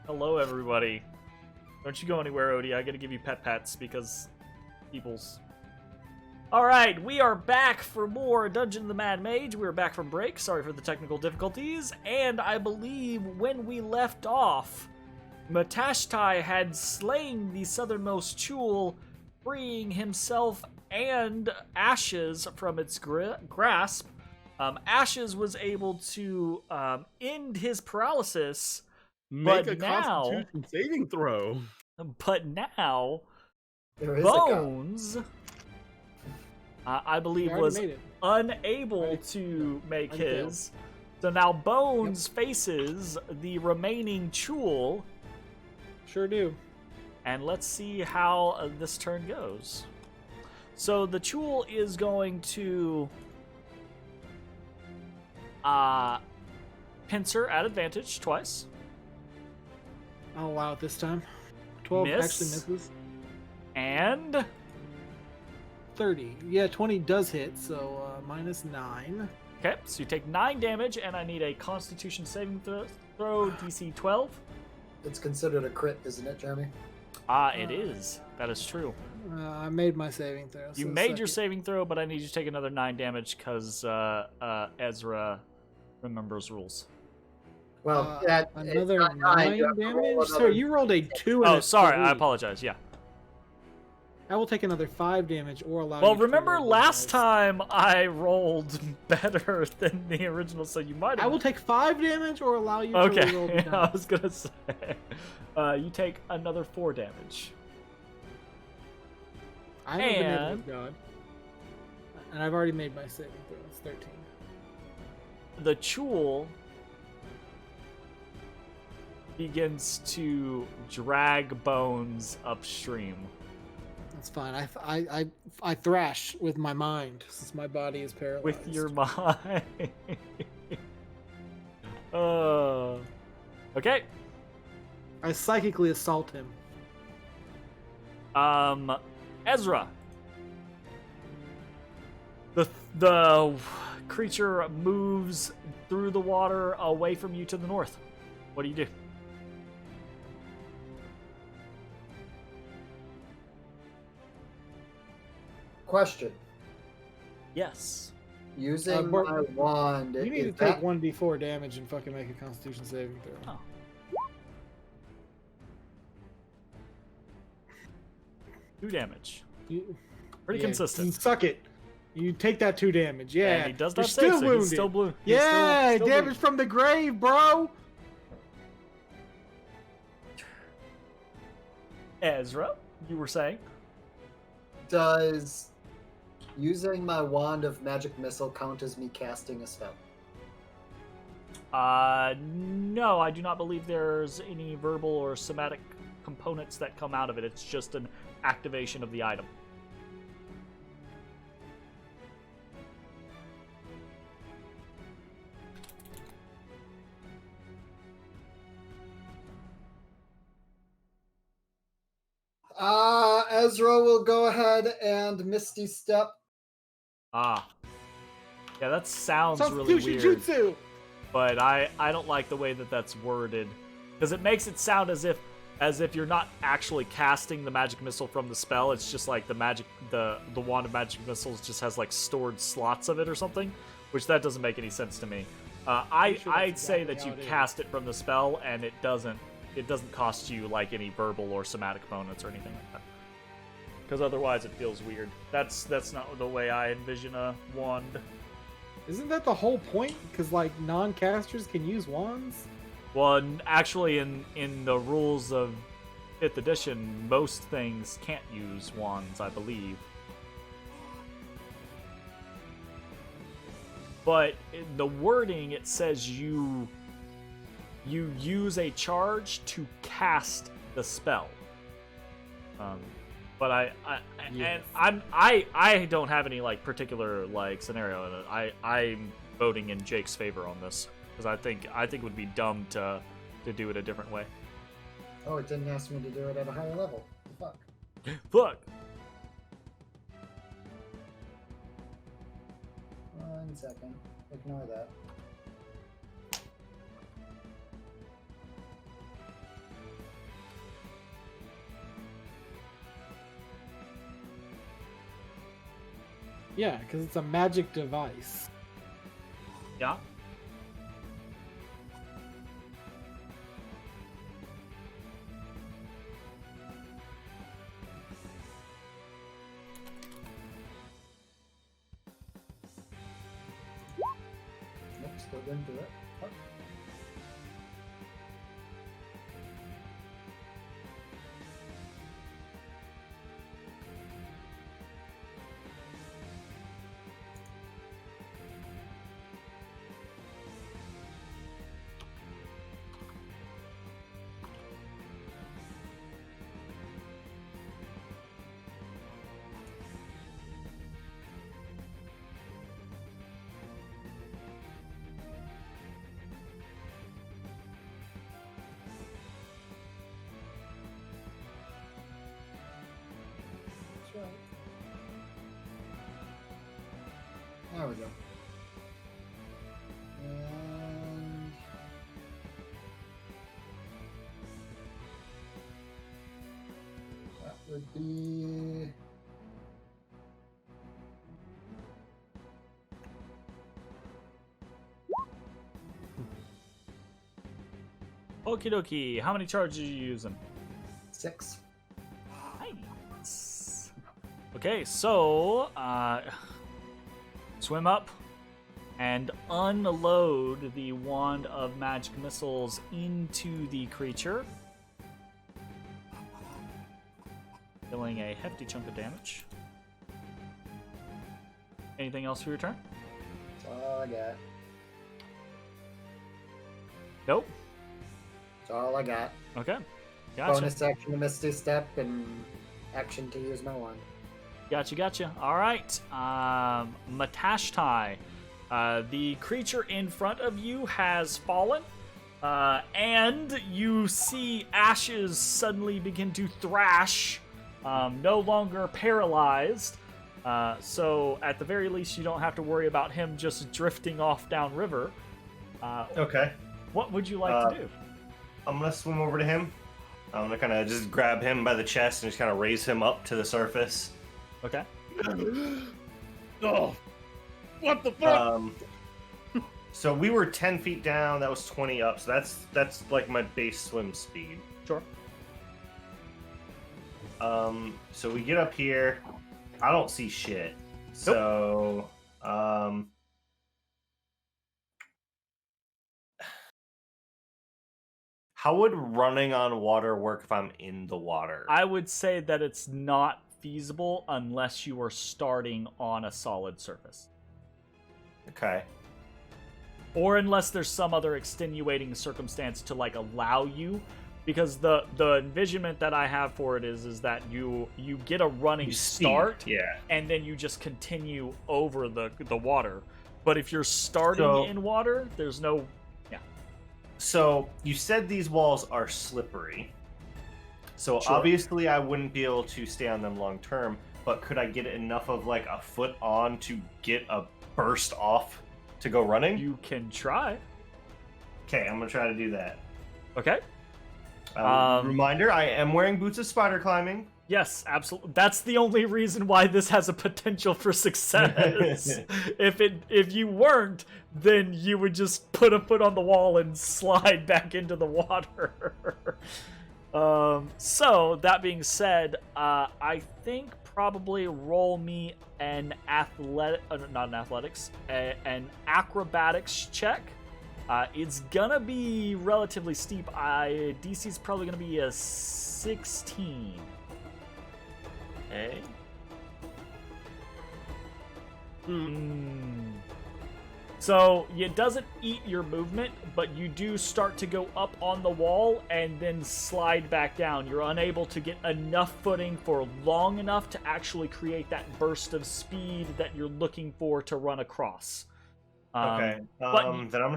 Hello, everybody. Don't you go anywhere, Odie. I gotta give you pet pets because people's. Alright, we are back for more Dungeon of the Mad Mage. We're back from break. Sorry for the technical difficulties. And I believe when we left off, Matashtai had slain the southernmost Chul, freeing himself and Ashes from its grasp. Ashes was able to end his paralysis. Make a Constitution saving throw. But now, There is Bones, I believe, was unable Right. to make Unfailed. his. So now Bones faces the remaining Chul. Sure do. And let's see how this turn goes. So the Chul is going to pincer at advantage twice. I'll allow it this time. 12 Miss. actually misses. And 30. Yeah, 20 does hit, so minus 9. okay, so you take 9 damage, and I need a Constitution saving throw DC 12. It's considered a crit, isn't it, Jeremy? It is. That is true. I made my saving throw. You so made your second. saving throw, but I need you to take another 9 damage because Ezra remembers rules. Well, Another it's not 9 you have to roll damage? So another- you rolled a 2 and Oh, a sorry. I 3. apologize. Yeah. I will take another 5 damage or allow Well, you to remember roll last dice. time I rolled better than the original, so you might have. I will take 5 damage or allow you to Okay, roll the I dice. was gonna say, you take another 4 damage. I haven't been able and- to God. And I've already made my saving throw. It's 13. The Chul begins to drag Bones upstream. That's fine. I thrash with my mind since my body is paralyzed. With your mind. Okay. I psychically assault him. Ezra. The creature moves through the water away from you to the north. What do you do? Question. Yes. Using Bart, my wand, You need to is take that 1d4 damage and fucking make a Constitution saving throw. Oh. 2 damage. Pretty Yeah, consistent. Suck it. You take that 2 damage. Yeah. And he does You're not still save, so wounded. he's still blue. He's Yeah, still damage bleeding. from the grave, bro. Ezra, you were saying? does using my wand of magic missile count as me casting a spell? No, I do not believe there's any verbal or somatic components that come out of it. It's just an activation of the item. Ezra will go ahead and Misty Step. Ah. Yeah, that sounds really Substitution weird. jutsu. But I don't like the way that that's worded, because it makes it sound as if you're not actually casting the magic missile from the spell. It's just like the wand of magic missiles just has like stored slots of it or something, which that doesn't make any sense to me. I'd say that you cast it from the spell, and it doesn't cost you like any verbal or somatic components or anything like that. Because otherwise it feels weird. That's not the way I envision a wand. Isn't that the whole point? Because like non-casters can use wands. Well, actually, in the rules of 5th edition, most things can't use wands, I believe. But in the wording, it says you use a charge to cast the spell. But I don't have any like particular like scenario in it. I'm voting in Jake's favor on this because I think it would be dumb to do it a different way. Oh, it didn't ask me to do it at a higher level. Fuck. Fuck. 1 second. Ignore that. Yeah, because it's a magic device. Yeah. Nope, still didn't do it. Oh. That's right. There we go. And that would be Okie dokie. How many charges are you using? 6. Nice. Okay, so swim up and unload the wand of magic missiles into the creature, dealing a hefty chunk of damage. Anything else for your turn? That's all I got. Nope. That's all I got. Okay. Gotcha. Bonus action to Misty Step and action to use my wand. Gotcha. All right. Matashtai. The creature in front of you has fallen, and you see ashes suddenly begin to thrash, no longer paralyzed. So at the very least, you don't have to worry about him just drifting off downriver. Okay. What would you like to do? I'm gonna swim over to him. I'm gonna kind of just grab him by the chest and just kind of raise him up to the surface. Okay. Oh, what the fuck? So we were 10 feet down. That was 20 up. So that's like my base swim speed. Sure. So we get up here. I don't see shit. So, how would running on water work if I'm in the water? I would say that it's not feasible unless you are starting on a solid surface. Okay. Or unless there's some other extenuating circumstance to like allow you, because the envisionment that I have for it is that you get a running start, yeah, and then you just continue over the water. But if you're starting in water, there's no. So you said these walls are slippery. So Sure. obviously I wouldn't be able to stay on them long term, but could I get enough of like a foot on to get a burst off to go running? You can try. Okay, I'm gonna try to do that. Okay. Reminder, I am wearing boots of spider climbing. Yes, absolutely. That's the only reason why this has a potential for success. If you weren't, then you would just put a foot on the wall and slide back into the water. So that being said, I think probably roll me an an acrobatics check. It's gonna be relatively steep. DC's probably gonna be a 16. Okay. So it doesn't eat your movement, but you do start to go up on the wall and then slide back down. You're unable to get enough footing for long enough to actually create that burst of speed that you're looking for to run across. Okay. Then I'm gonna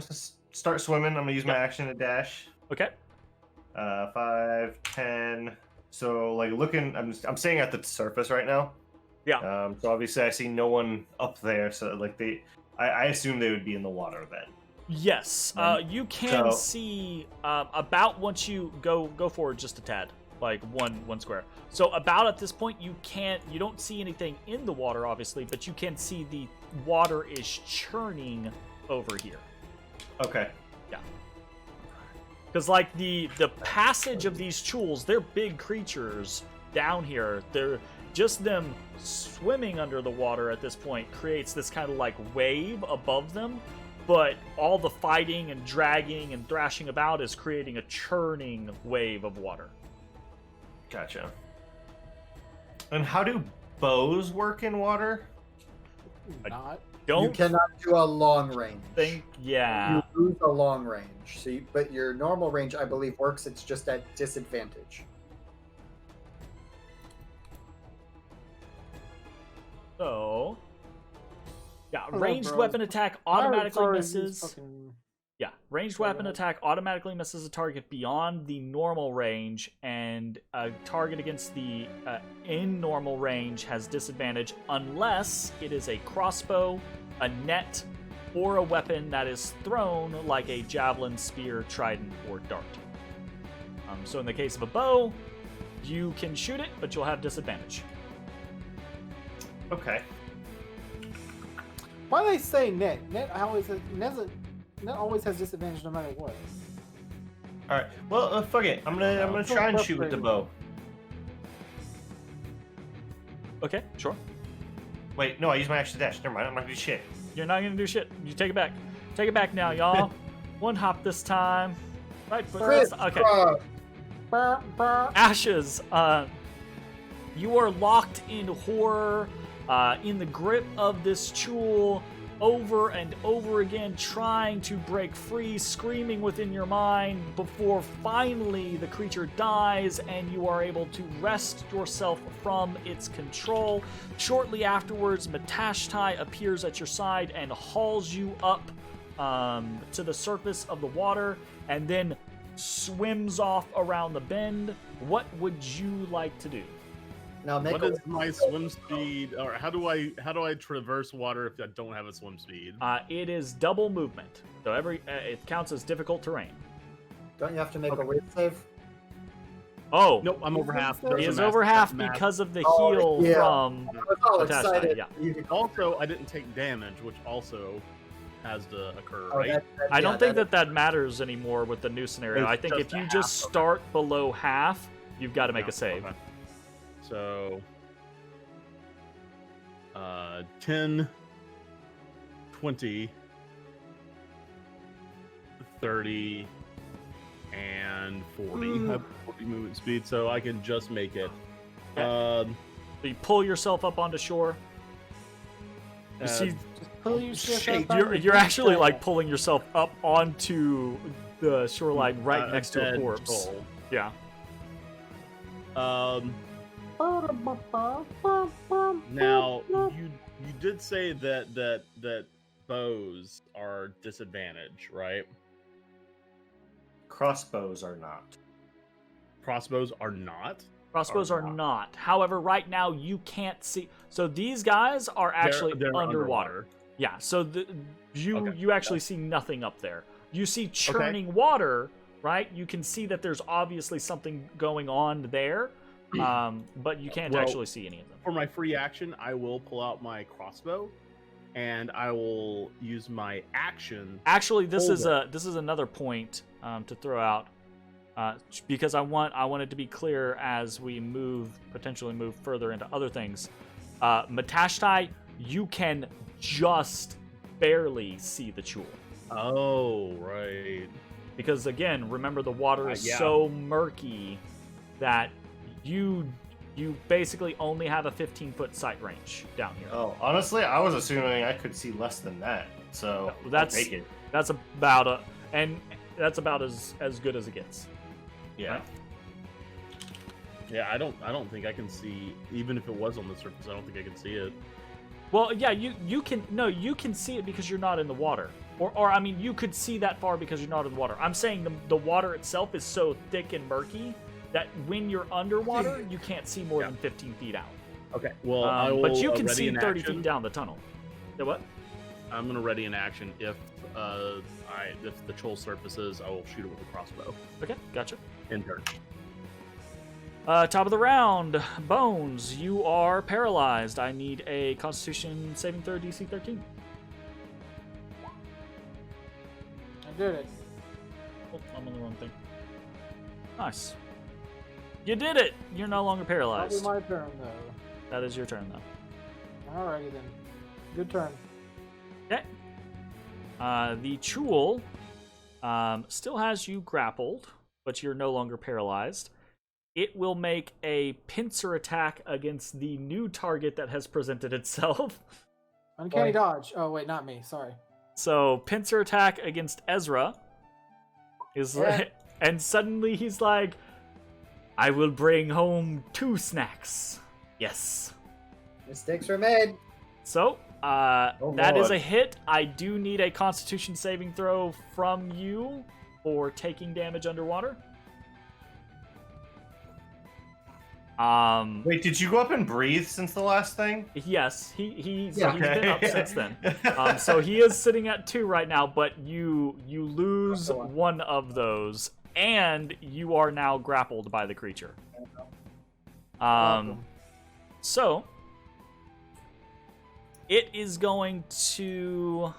start swimming. I'm gonna use my action to dash. Okay. 5, 10. So like looking, I'm staying at the surface right now. Yeah. So obviously I see no one up there. So like I assume they would be in the water then. Yes. You can see about once you go forward just a tad. like one square. So about at this point, you don't see anything in the water, obviously, but you can see the water is churning over here. Okay. Yeah. Because like the passage of these chewls, they're big creatures down here. They're just them swimming under the water at this point creates this kind of like wave above them. But all the fighting and dragging and thrashing about is creating a churning wave of water. Gotcha. And how do bows work in water? Not. Don't You cannot do a long range. yeah. You lose a long range. So, but your normal range, I believe, works. It's just at disadvantage. So, yeah, Hello, ranged bros. weapon attack automatically Sorry, misses. fucking- Yeah, ranged Go weapon ahead. attack automatically misses a target beyond the normal range, and a target against the in normal range has disadvantage unless it is a crossbow, a net, or a weapon that is thrown like a javelin, spear, trident, or dart. So in the case of a bow, you can shoot it, but you'll have disadvantage. Okay. Why do they say net? Net always has disadvantage no matter what. All right. Well, fuck it. I'm gonna try and shoot with the bow. Okay, sure. Wait, no, I used my action dash. Never mind. I'm not gonna do shit. You're not gonna do shit. You take it back. Take it back now, y'all. One hop this time. Right foot. Chris, Okay. Brr, brr. Ashes. You are locked in horror, in the grip of this chewel, over and over again, trying to break free, screaming within your mind before finally the creature dies and you are able to wrest yourself from its control. Shortly afterwards, Matashtai appears at your side and hauls you up to the surface of the water and then swims off around the bend. What would you like to do? Now make What a is my swim speed, or how do I traverse water if I don't have a swim speed? It is double movement, so it counts as difficult terrain. Don't you have to make a weight save? Oh, Nope, I'm over half. He he There's a is math- over half math. because of the Oh, heal yeah. from. I was all Matashtai, excited. yeah. You could- Also, I didn't take damage, which also has to occur, Oh, right? I don't think that that matters anymore with the new scenario. It's I think just if you a just half, okay. start below half, you've got to make Yeah, a save. okay. So, 10, 20, 30, and 40. I have 40 movement speed, so I can just make it. So you pull yourself up onto shore. You see, Just pull yourself shake. up on the you're actually beach. like pulling yourself up onto the shoreline right next to a dead corpse. troll. Yeah. Now you did say that bows are disadvantage, right? Crossbows are not. Crossbows are not. Crossbows Are are not. not. However, right now you can't see. So these guys are actually They're underwater. Yeah. So you Okay. actually see nothing up there. You see churning water, right? You can see that there's obviously something going on there, but you can't Well, actually see any of them. For my free action, I will pull out my crossbow, and I will use my action. Actually, this Hold is another point to throw out. Because I want it to be clear as we potentially move further into other things. Matashtai, you can just barely see the chewel. Oh, right. Because again, remember the water is Yeah. so murky that you basically only have a 15-foot sight range down here. Oh, honestly, I was assuming I could see less than that. So No, that's- I'll take it. That's about as good as it gets. Yeah. Right. Yeah, I don't think I can see, even if it was on the surface. I don't think I can see it. Well, yeah, you can see it because you're not in the water. Or I mean, you could see that far because you're not in the water. I'm saying the water itself is so thick and murky that when you're underwater, you can't see more Yeah. than 15 feet out. Okay. Well, I will. But you can ready see an 30 action. feet down the tunnel. The what? I'm gonna ready an action if the troll surfaces. I will shoot it with a crossbow Okay, gotcha. in turn. Top of the round. Bones, you are paralyzed. I need a Constitution saving throw DC 13. I did it. Oh, I'm on the wrong thing. Nice. You did it! You're no longer That'll paralyzed. be my turn, though. That is your turn, though. Alrighty then. Good turn. Okay. The Chul still has you grappled, but you're no longer paralyzed. It will make a pincer attack against the new target that has presented itself. Uncanny dodge. Oh, wait, not me. Sorry. So, pincer attack against Ezrah is and suddenly he's like, I will bring home 2 snacks. Yes. Mistakes were made. So, Oh, that is Lord. a hit. I do need a Constitution saving throw from you for taking damage underwater. Wait, did you go up and breathe since the last thing? Yes, he's Yeah. been up since then. So he is sitting at 2 right now, but you lose one of those, and you are now grappled by the creature. So it is going to.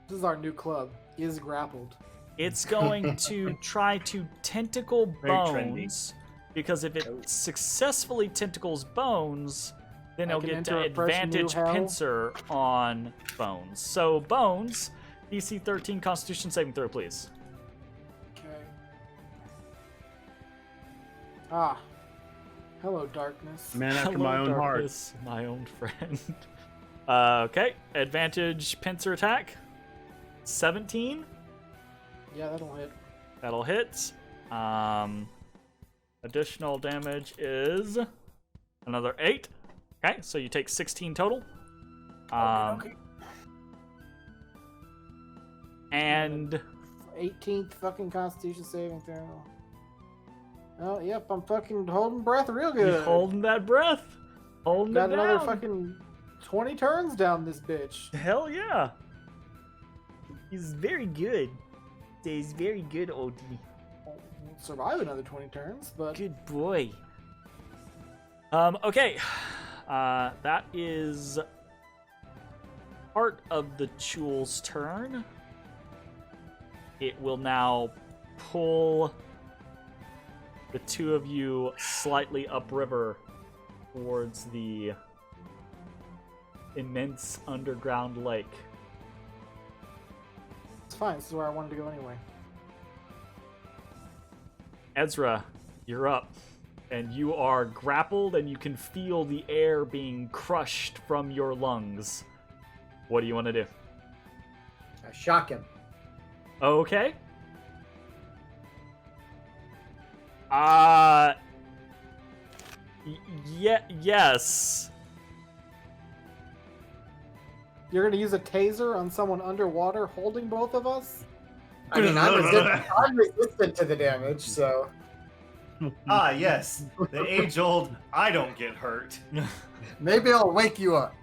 This is our new club. Is grappled. It's going to try to tentacle Very Bones, because if it successfully tentacles Bones, then I it'll can get enter to a fresh new advantage hell. pincer on Bones. So Bones, DC 13 Constitution saving throw, please. Okay. Ah. Hello, darkness. Man after Hello, my own heart. darkness, my own friend. Okay, advantage pincer attack. 17. Yeah, that'll hit. That'll hit. Additional damage is another 8. Okay, so you take 16 total. Okay. And 18th fucking Constitution saving throw. Oh, yep, I'm fucking holding breath real good. you're holding that breath. Holding Got it another down. fucking 20 turns down this bitch. Hell yeah. He's very good. He's very good, OD. Won't survive another 20 turns, but Good boy. Okay. That is part of the Chul's turn. It will now pull the 2 of you slightly upriver towards the immense underground lake. it's fine. This is where I wanted to go anyway. Ezrah, you're up. And you are grappled, and you can feel the air being crushed from your lungs. What do you want to do? I shock him. Okay. Yes. You're gonna use a taser on someone underwater holding both of us? I mean, I'm resistant to the damage, so Ah, yes. The age-old, I don't get hurt. maybe I'll wake you up.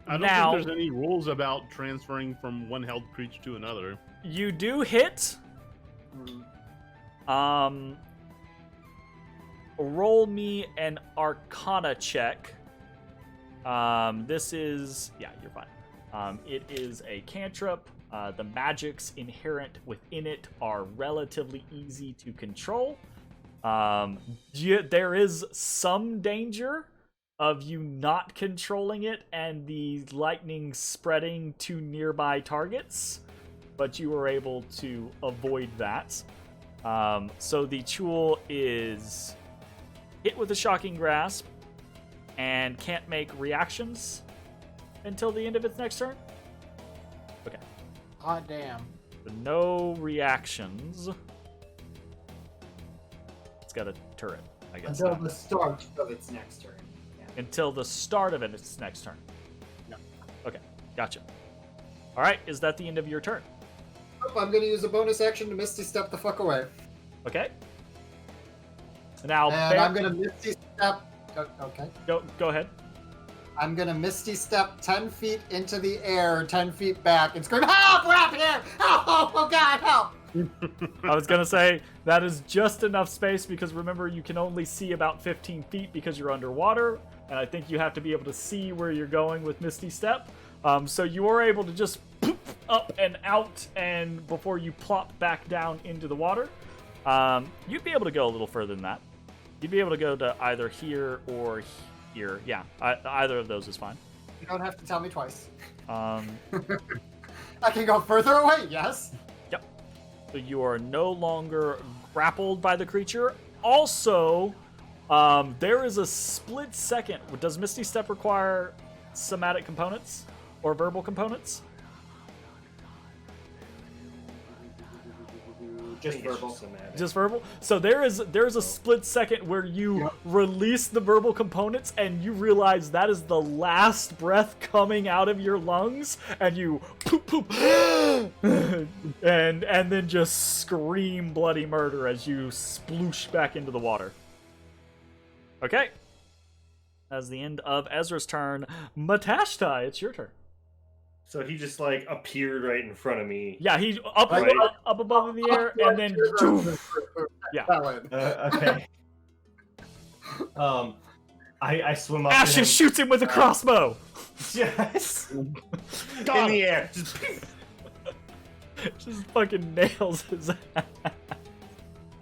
I don't Now- think there's any rules about transferring from one held creature to another. You do hit. Roll me an Arcana check. This is... Yeah, you're fine. It is a cantrip. The magics inherent within it are relatively easy to control. There is some danger of you not controlling it and the lightning spreading to nearby targets, but you were able to avoid that. So the Chul is hit with a shocking grasp and can't make reactions until the end of its next turn. Okay. Hot damn. So no reactions. It's got a turret, I guess. Until the start of its next turn. Yeah. Until the start of its next turn. No. Okay, gotcha. All right, is that the end of your turn? Oh, I'm gonna use a bonus action to Misty Step the fuck away. Okay. Now, And I'm gonna Misty Step. Okay. go ahead. I'm gonna Misty Step 10 feet into the air, 10 feet back, and scream, "Help! We're up here! Help! Oh God, help!" I was gonna say that is just enough space because remember you can only see about 15 feet because you're underwater, and I think you have to be able to see where you're going with Misty Step. So you are able to just poof up and out, and before you plop back down into the water, you'd be able to go a little further than that. You'd be able to go to either here or here. Yeah, either of those is fine. You don't have to tell me twice. Um, I can go further away, yes? Yep. So you are no longer grappled by the creature. Also, there is a split second. Does Misty Step require somatic components or verbal components? Just verbal. Just verbal? So there's a split second where you release the verbal components and you realize that is the last breath coming out of your lungs, and you poop poop and then just scream bloody murder as you sploosh back into the water. Okay. As the end of Ezra's turn, Matashtai, it's your turn. So he just like appeared right in front of me. Yeah, he up above in the air, and then yeah. Okay. I swim up. Ashen shoots him with a crossbow. Yes. In the air. Just fucking nails his ass.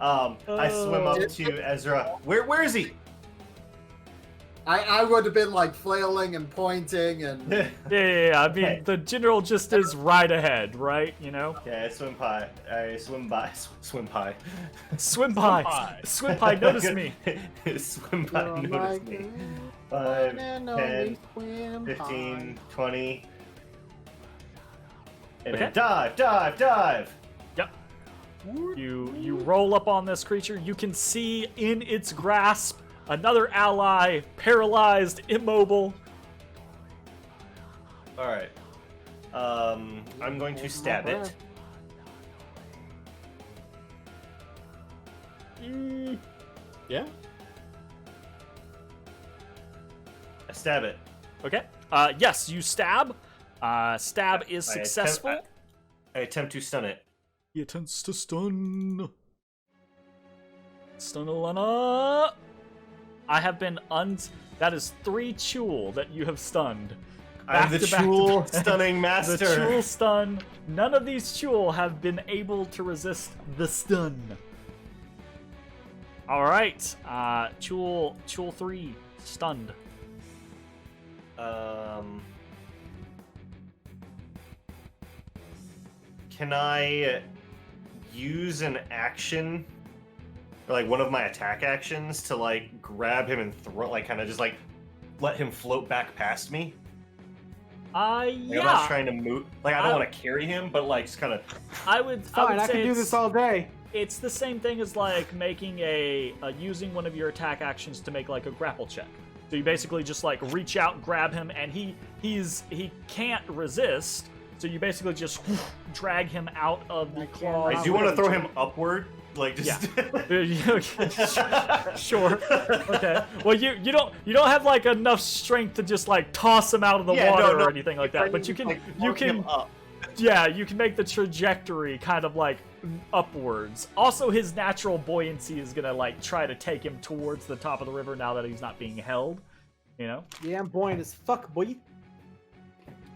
I swim up to Ezra. Where is he? I would have been like flailing and pointing and. Yeah. I mean, the general just is right ahead, right? You know. Okay, I swim by. Swim by. Swim pie. Notice me. Swim by. Notice me. 5, 10, 15, 20. And then dive. Yep. You roll up on this creature. You can see in its grasp another ally, paralyzed, immobile. All right. I'm going to stab it. Yeah. I stab it. Okay. Yes, you stab. Stab is successful. I attempt to stun it. He attempts to stun. Stun Alana. I have been That is 3 Chul that you have stunned. I'm the Chul stunning master. The Chul stun. None of these Chul have been able to resist the stun. Alright. Chul 3 stunned. Can I use an action, or like one of my attack actions, to like grab him and throw, like kind of just like let him float back past me? Yeah. I'm not trying to move. Like I don't want to carry him, but like just kind of. I can do this all day. It's the same thing as like making using one of your attack actions to make like a grapple check. So you basically just like reach out, grab him, and he can't resist. So you basically just drag him out of the claw. I do want to throw him upward, like just. Yeah. Sure. Okay. Well, you don't have like enough strength to just like toss him out of the water or anything like that. But you can up. Yeah, you can make the trajectory kind of like upwards. Also, his natural buoyancy is gonna like try to take him towards the top of the river now that he's not being held. You know. Yeah, I'm buoyant as fuck, boy.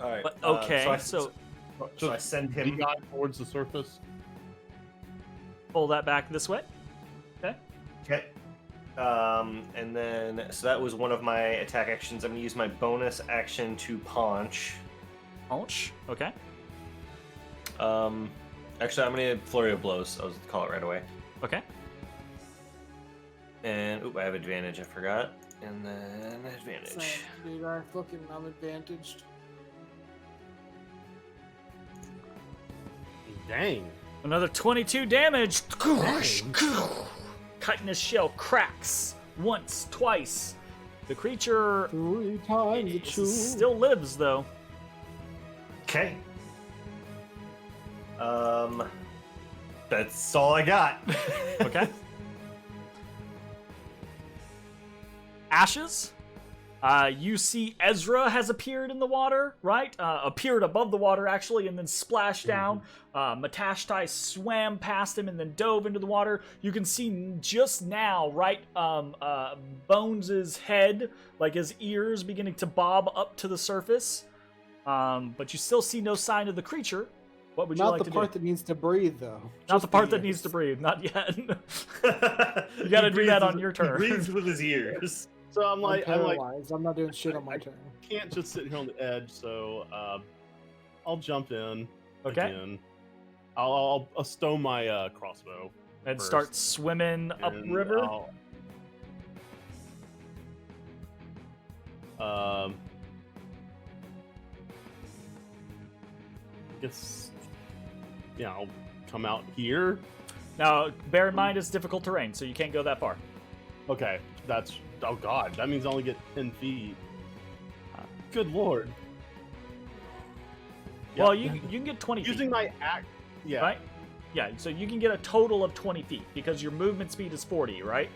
All right. But, okay, so I send him towards the surface. Pull that back this way. Okay. Okay. And then so that was one of my attack actions. I'm gonna use my bonus action to paunch. Paunch. Okay. Actually, I'm gonna flurry of blows. I'll just call it right away. Okay. And I have advantage. I forgot. And then advantage. Dude, I'm advantaged. Dang. Another 22 damage. Dang. Cutting his shell cracks once, twice. The creature 3 times the Chul. still lives though. Okay. That's all I got. Okay. Ashes, You see Ezrah has appeared in the water, right? Appeared above the water, actually, and then splashed down. Matashtai swam past him and then dove into the water. You can see just now, right, Bones' head, like his ears, beginning to bob up to the surface. But you still see no sign of the creature. What would you like to do? Not the part that needs to breathe, though. Not the part that needs to breathe. Not yet. You got to do that on your turn. He breathes with his ears. So I'm paralyzed. I'm not doing shit on my turn. Can't just sit here on the edge, so I'll jump in. Okay. Again. I'll stow my crossbow And first, start swimming and upriver. Guess I'll come out here. Now, bear in mind it's difficult terrain, so you can't go that far. Okay, oh god, that means I only get 10 feet. Good lord. Well, Yeah, you can get 20 feet. using my act. Yeah. Right? Yeah, so you can get a total of 20 feet because your movement speed is 40, right?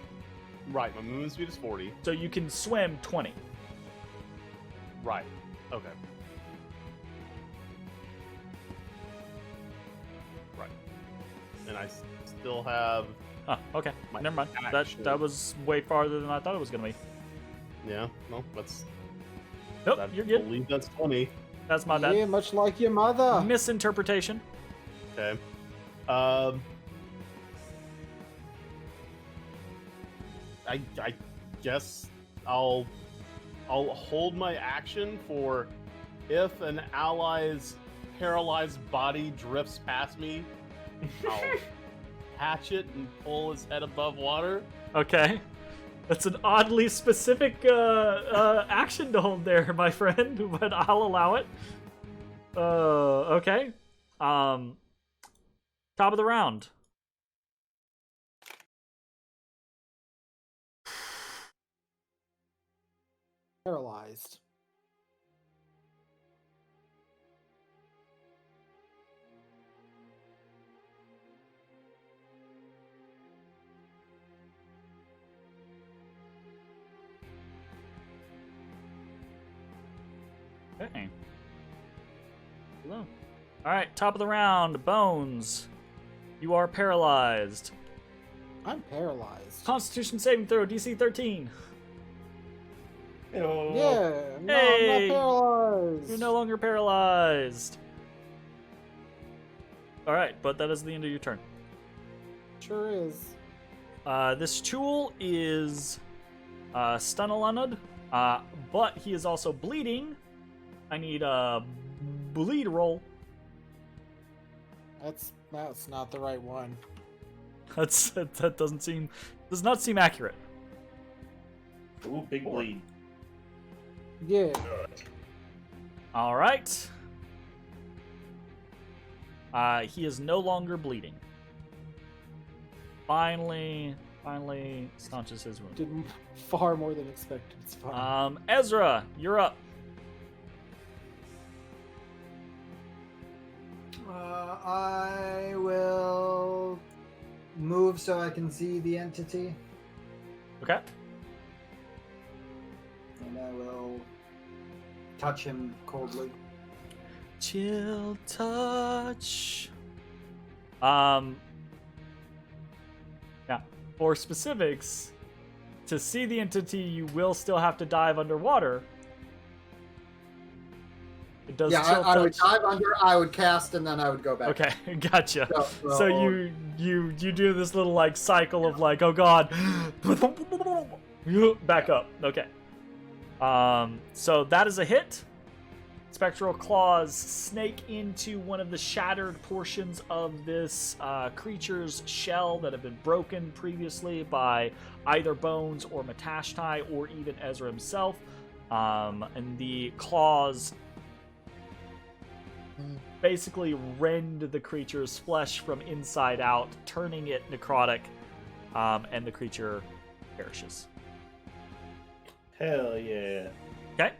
Right, my movement speed is 40. So you can swim 20. Right. Okay. Right. And I still have. Oh, okay. My Never mind. action. That was way farther than I thought it was going to be. Yeah. No, that's. Nope, I you're good. believe that's 20. That's my bad. Yeah, much like your mother. Misinterpretation. Okay. I guess I'll hold my action for if an ally's paralyzed body drifts past me, I'll catch it and pull his head above water. Okay. That's an oddly specific action to hold there, my friend, but I'll allow it. Okay. Top of the round. Paralyzed. Okay. Hello. Alright, top of the round. Bones. You are paralyzed. I'm paralyzed. Constitution saving throw, DC 13. Oh. Yeah, no, Hey! I'm not paralyzed. You're no longer paralyzed. Alright, but that is the end of your turn. Sure is. This tool is stun-aluned, but he is also bleeding. I need a bleed roll. That's not the right one. That does not seem accurate. Ooh, big bleed. Yeah. All right. He is no longer bleeding. Finally staunches his wound. Did far more than expected. It's fine. Ezrah, you're up. I will move so I can see the entity, Okay. and I will touch him coldly. Chill touch. Yeah. For specifics, to see the entity, you will still have to dive underwater. It does. Yeah, chill I would touch. dive under, I would cast, and then I would go back. Okay, gotcha. So- So you do this little like cycle of like, oh god, back up. Okay. So that is a hit. Spectral claws snake into one of the shattered portions of this creature's shell that have been broken previously by either Bones or Matashtai or even Ezra himself. And the claws basically rend the creature's flesh from inside out, turning it necrotic, and the creature perishes. Hell yeah. Okay.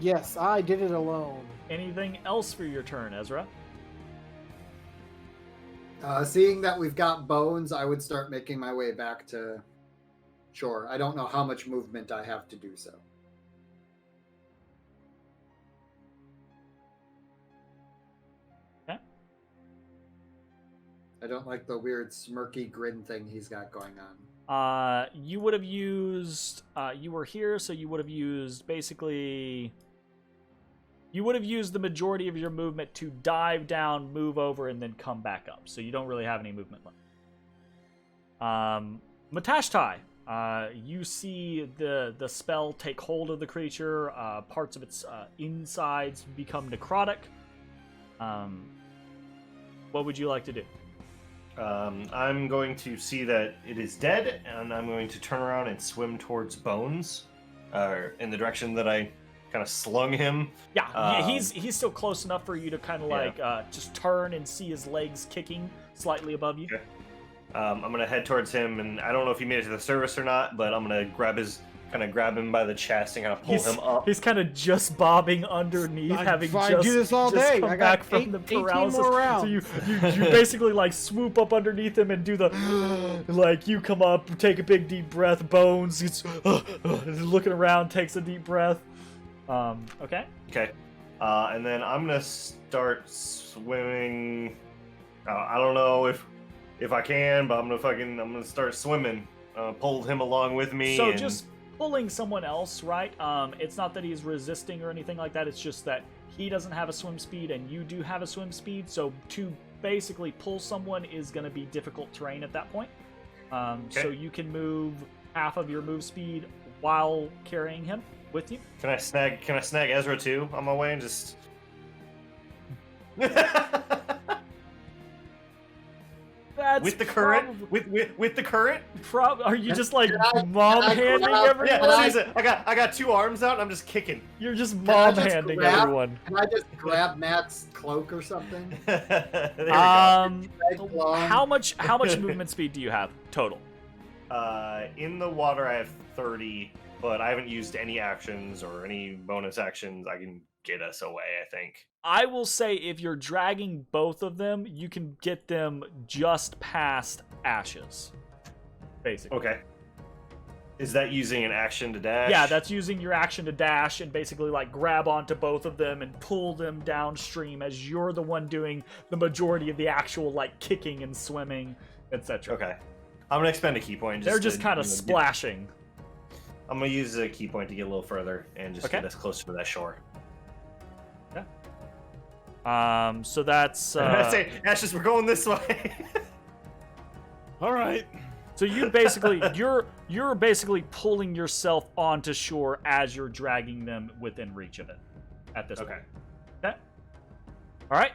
Yes, I did it alone. Anything else for your turn, Ezra? Seeing that we've got bones, I would start making my way back to shore. I don't know how much movement I have to do so. I don't like the weird smirky grin thing he's got going on. You would have used. You were here, so you would have used basically. You would have used the majority of your movement to dive down, move over, and then come back up. So you don't really have any movement left. Matashtai, you see the spell take hold of the creature. Parts of its insides become necrotic. What would you like to do? I'm going to see that it is dead, and I'm going to turn around and swim towards Bones, in the direction that I kind of slung him. Yeah, he's still close enough for you to kind of like just turn and see his legs kicking slightly above you. Okay. I'm gonna head towards him, and I don't know if he made it to the surface or not, but I'm gonna grab him by the chest and kind of pull him up. He's kind of just bobbing underneath, having I do this all day. come I back got from the 18 paralysis. more rounds. So you basically like swoop up underneath him and do the like you come up, take a big deep breath. Bones, he's looking around, takes a deep breath. Okay. Okay. And then I'm gonna start swimming. I don't know if I can, but I'm gonna start swimming. Pull him along with me. So and... just pulling someone else, right? It's not that he's resisting or anything like that. It's just that he doesn't have a swim speed and you do have a swim speed. So to basically pull someone is going to be difficult terrain at that point. So you can move half of your move speed while carrying him with you. Can I snag Ezra too on my way and just? That's with the current, with the current. Are you just like mom handing everyone? Yeah, I got two arms out and I'm just kicking. You're just mom handing everyone. Can I just grab Matt's cloak or something? There we go. How much movement speed do you have total? In the water I have 30, but I haven't used any actions or any bonus actions. I can get us away, I think. I will say if you're dragging both of them, you can get them just past Ashes. Basically. Okay. Is that using an action to dash? Yeah, that's using your action to dash and basically like grab onto both of them and pull them downstream as you're the one doing the majority of the actual like kicking and swimming, etc. Okay. I'm gonna expend a key point. They're just kind of splashing. I'm gonna use a key point to get a little further and just get us closer to that shore. So that's I say, Ashes, we're going this way. All right. So you basically you're basically pulling yourself onto shore as you're dragging them within reach of it at this point. Okay. All right.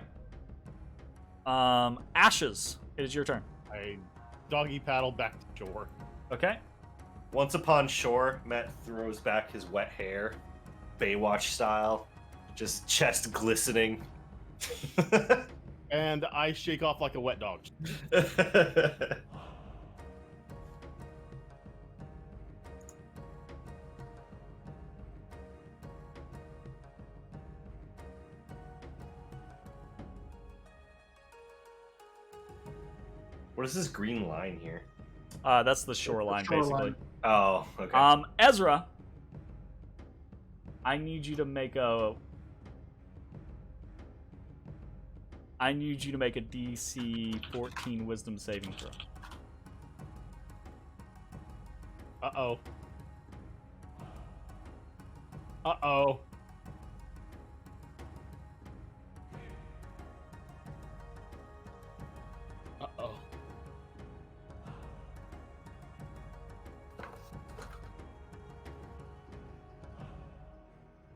Ashes, it is your turn. I doggy paddle back to shore. Okay. Once upon shore, Matt throws back his wet hair, Baywatch style, just chest glistening. And I shake off like a wet dog. What is this green line here? That's the shoreline, basically. Oh, okay. Ezra, I need you to make a DC 14 Wisdom saving throw. Uh-oh. Uh-oh. Uh-oh.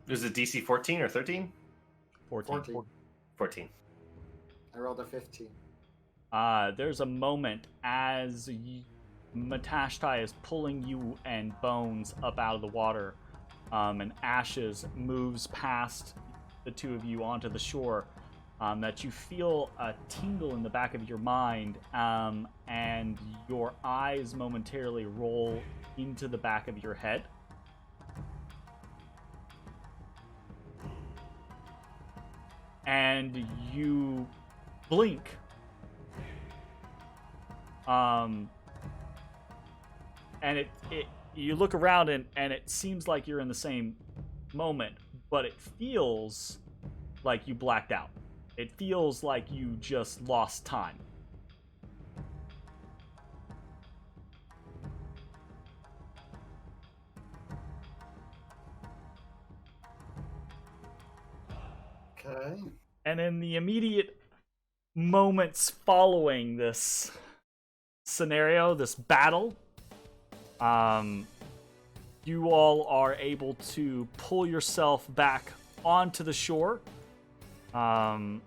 Is it DC 14 or 13? 14. 14. I rolled a 15. There's a moment as Matashtai is pulling you and Bones up out of the water, and Ashes moves past the two of you onto the shore, that you feel a tingle in the back of your mind, and your eyes momentarily roll into the back of your head. And you blink. And it you look around and it seems like you're in the same moment, but it feels like you blacked out. It feels like you just lost time. Okay. And in the immediate moments following this scenario, this battle, you all are able to pull yourself back onto the shore, and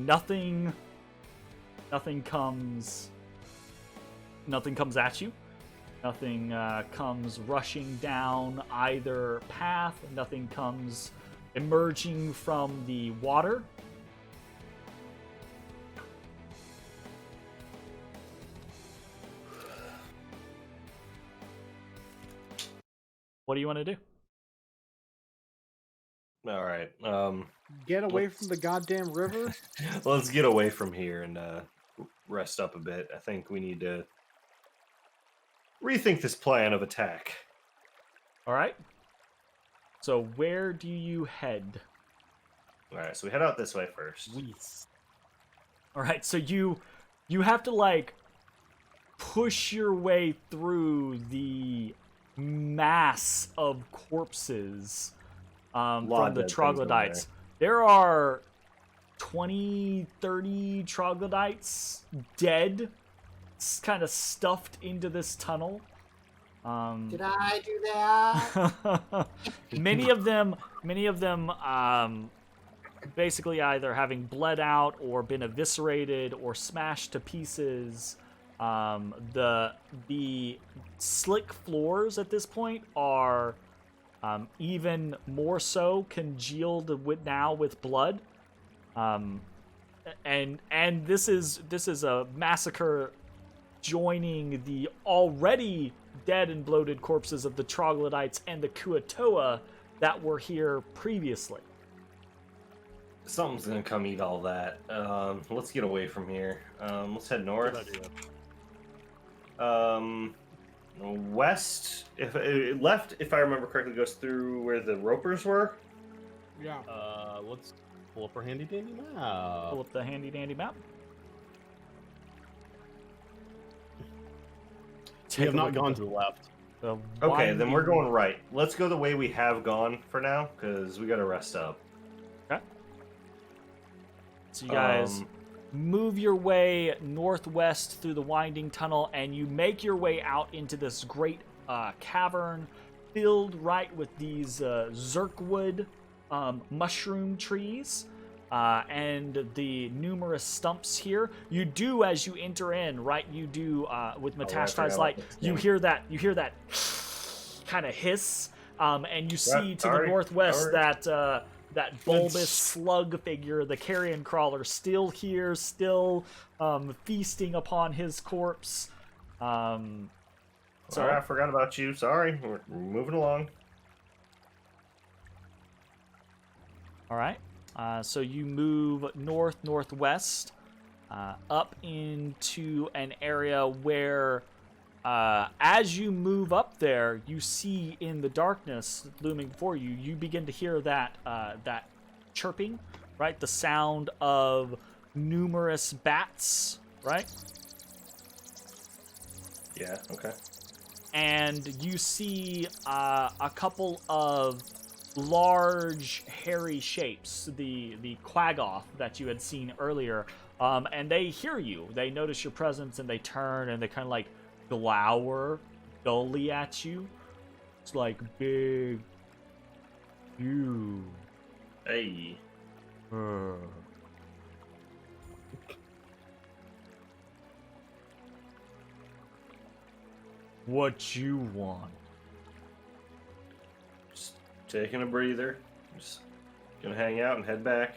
nothing comes at you. Nothing comes rushing down either path. Nothing comes emerging from the water. What do you want to do? All right. Get away from the goddamn river. Let's get away from here and rest up a bit. I think we need to rethink this plan of attack. All right. So where do you head? All right, so we head out this way first. All right. So you have to like push your way through the mass of corpses from the troglodytes. There are 20, 30 troglodytes dead, kind of stuffed into this tunnel. Did I do that? many of them basically either having bled out or been eviscerated or smashed to pieces. The slick floors at this point are even more so congealed with blood. And this is a massacre joining the already dead and bloated corpses of the troglodytes and the Kuatoa that were here previously. Something's gonna come eat all that. Let's get away from here. Let's head north. West. If left, if I remember correctly, goes through where the ropers were. Yeah. Let's pull up our handy dandy map. Pull up the handy dandy map. We have not gone to the left. Okay, then we're going right. Let's go the way we have gone for now, because we gotta rest up. Okay. So you guys move your way northwest through the winding tunnel, and you make your way out into this great cavern filled right with these zirkwood mushroom trees and the numerous stumps here. You do, as you enter in, right? You do with Matastai's light. You hear that kind of hiss, and you see to the northwest that bulbous slug figure, the carrion crawler, still here, still feasting upon his corpse. Sorry, I forgot about you. Sorry, we're moving along. All right. So you move northwest up into an area where, as you move up there, you see in the darkness looming before you, you begin to hear that chirping, right? The sound of numerous bats, right? Yeah. Okay. And you see a couple of large hairy shapes, the quaggoth that you had seen earlier, and they hear you. They notice your presence and they turn and they kind of like glower dully at you. It's like, big you. Hey. What you want? Just taking a breather. Just gonna hang out and head back.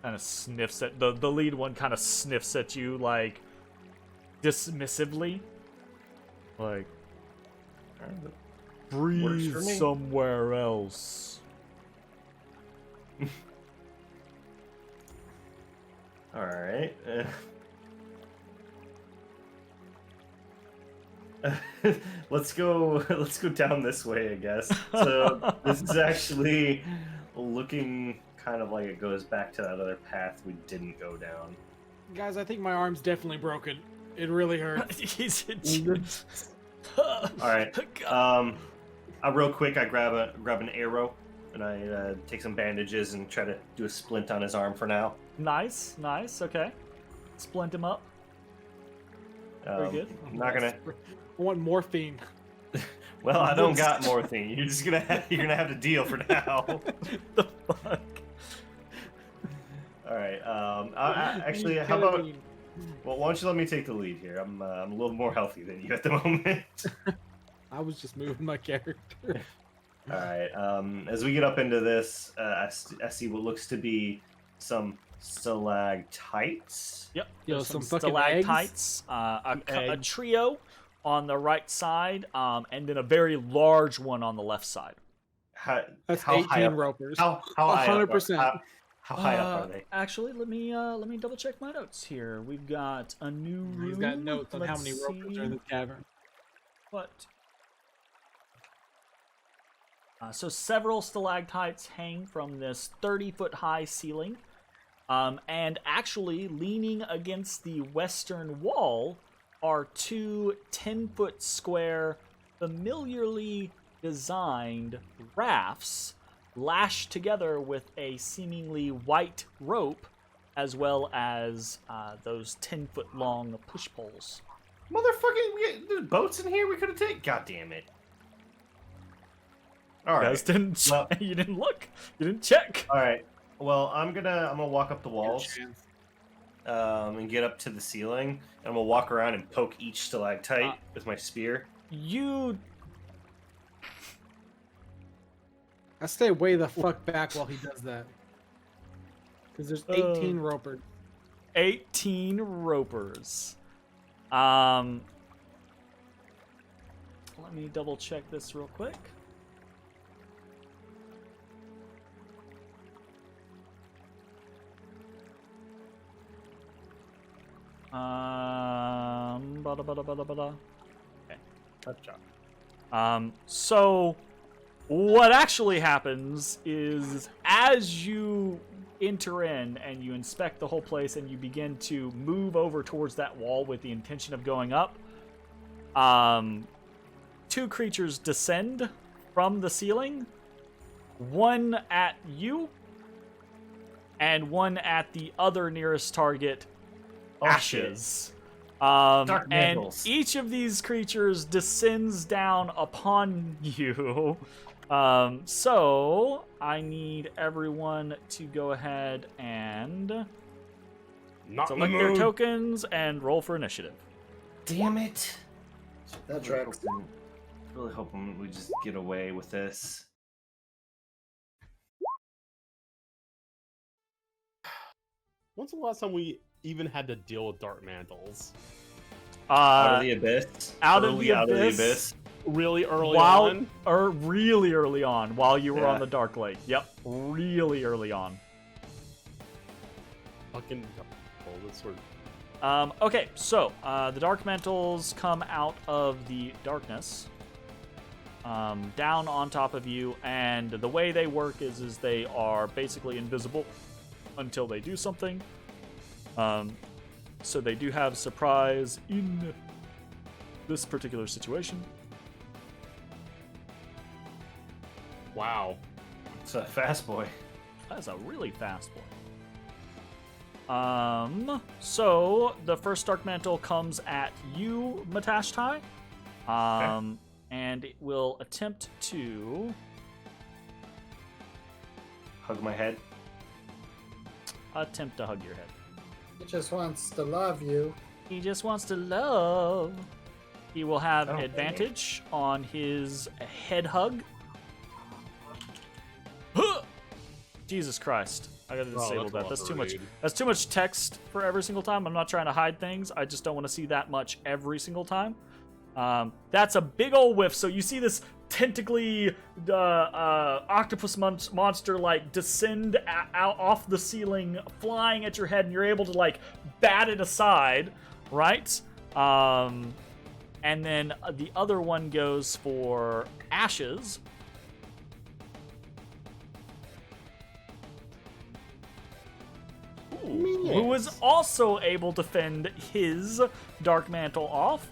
Kind of sniffs at the lead one. Kind of sniffs at you like dismissively, like breathe somewhere else. All right. Let's go down this way, I guess. So this is actually looking kind of like it goes back to that other path we didn't go down. Guys, I think my arm's definitely broken. It really hurts. He's All right. real quick, I grab an arrow, and I take some bandages and try to do a splint on his arm for now. Nice. Okay. Splint him up. Very good. I'm not gonna. I want morphine. Well, I don't got morphine. You're gonna have to deal for now. The fuck? All right. Actually, how about? Well, why don't you let me take the lead here? I'm a little more healthy than you at the moment. I was just moving my character. All right. As we get up into this, I see what looks to be some stalactites. Yep. Yo, There's some some fucking stalactites. A eggs. trio on the right side, and then a very large one on the left side. That's How high 18 up? ropers. How high up? 100%. How high up are they? Actually, let me double check my notes here. We've got a new room. He's got notes on how many Let's ropers are in see the cavern. What? So several stalactites hang from this 30-foot high ceiling, and actually leaning against the western wall are two 10-foot square, familiarly designed rafts lashed together with a seemingly white rope, as well as those 10-foot long push poles. Motherfucking, there's boats in here we could have taken. God damn it! All You right. guys didn't. Well- You didn't look. You didn't check. All right. Well, I'm gonna walk up the walls, Chance. and get up to the ceiling, and I'm gonna walk around and poke each stalactite with my spear. You I stay way the fuck back while he does that. Because there's 18 ropers. 18 ropers. Let me double check this real quick. Bada. Okay. Good job. So what actually happens is as you enter in and you inspect the whole place and you begin to move over towards that wall with the intention of going up, two creatures descend from the ceiling, one at you and one at the other nearest target, Oh, Ashes. Dark And mantles. each of these creatures descends down upon you. So I need everyone to go ahead and Not in the select their mood. tokens and roll for initiative. Damn it! That tracks. Really hoping we just get away with this. When's the last time we even had to deal with dark mantles? Out of the abyss. out of Early the out of the abyss. abyss. Really early While, on? or really early on, while you were Yeah. on the Dark Lake. Yep, really early on. Fucking. Oh, that's sort of. Okay, so the Dark Mantles come out of the darkness, down on top of you, and the way they work is they are basically invisible until they do something. So they do have surprise in this particular situation. Wow. It's a fast boy. That's a really fast one. So the first Dark Mantle comes at you, Matashtai. And it will attempt to Hug my head. hug your head. He just wants to love you. He just wants to love. He will have Oh, advantage on his head hug. Jesus Christ. I gotta disable that. That's too much. That's too much text for every single time. I'm not trying to hide things. I just don't want to see that much every single time. That's a big old whiff. So you see this tentacly octopus monster like descend out off the ceiling, flying at your head, and you're able to like bat it aside, right? And then the other one goes for Ashes. Who was also able to fend his Dark Mantle off.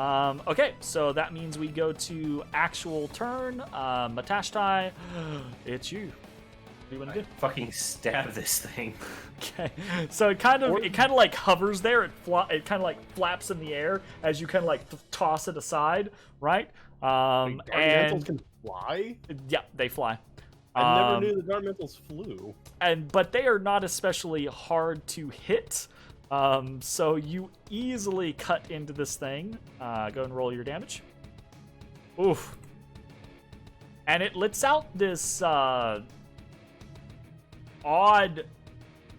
Okay, so that means we go to actual turn. Matashtai, it's you. What do you want to do? Fucking stab this thing. Okay, so it kind of like hovers there. It kind of like flaps in the air as you kind of like toss it aside, right? Wait, Dark And Mantles can fly? yeah, they fly. I never knew the Dark Mantles flew. But they are not especially hard to hit. So you easily cut into this thing. Go and roll your damage. Oof. And it lets out this odd.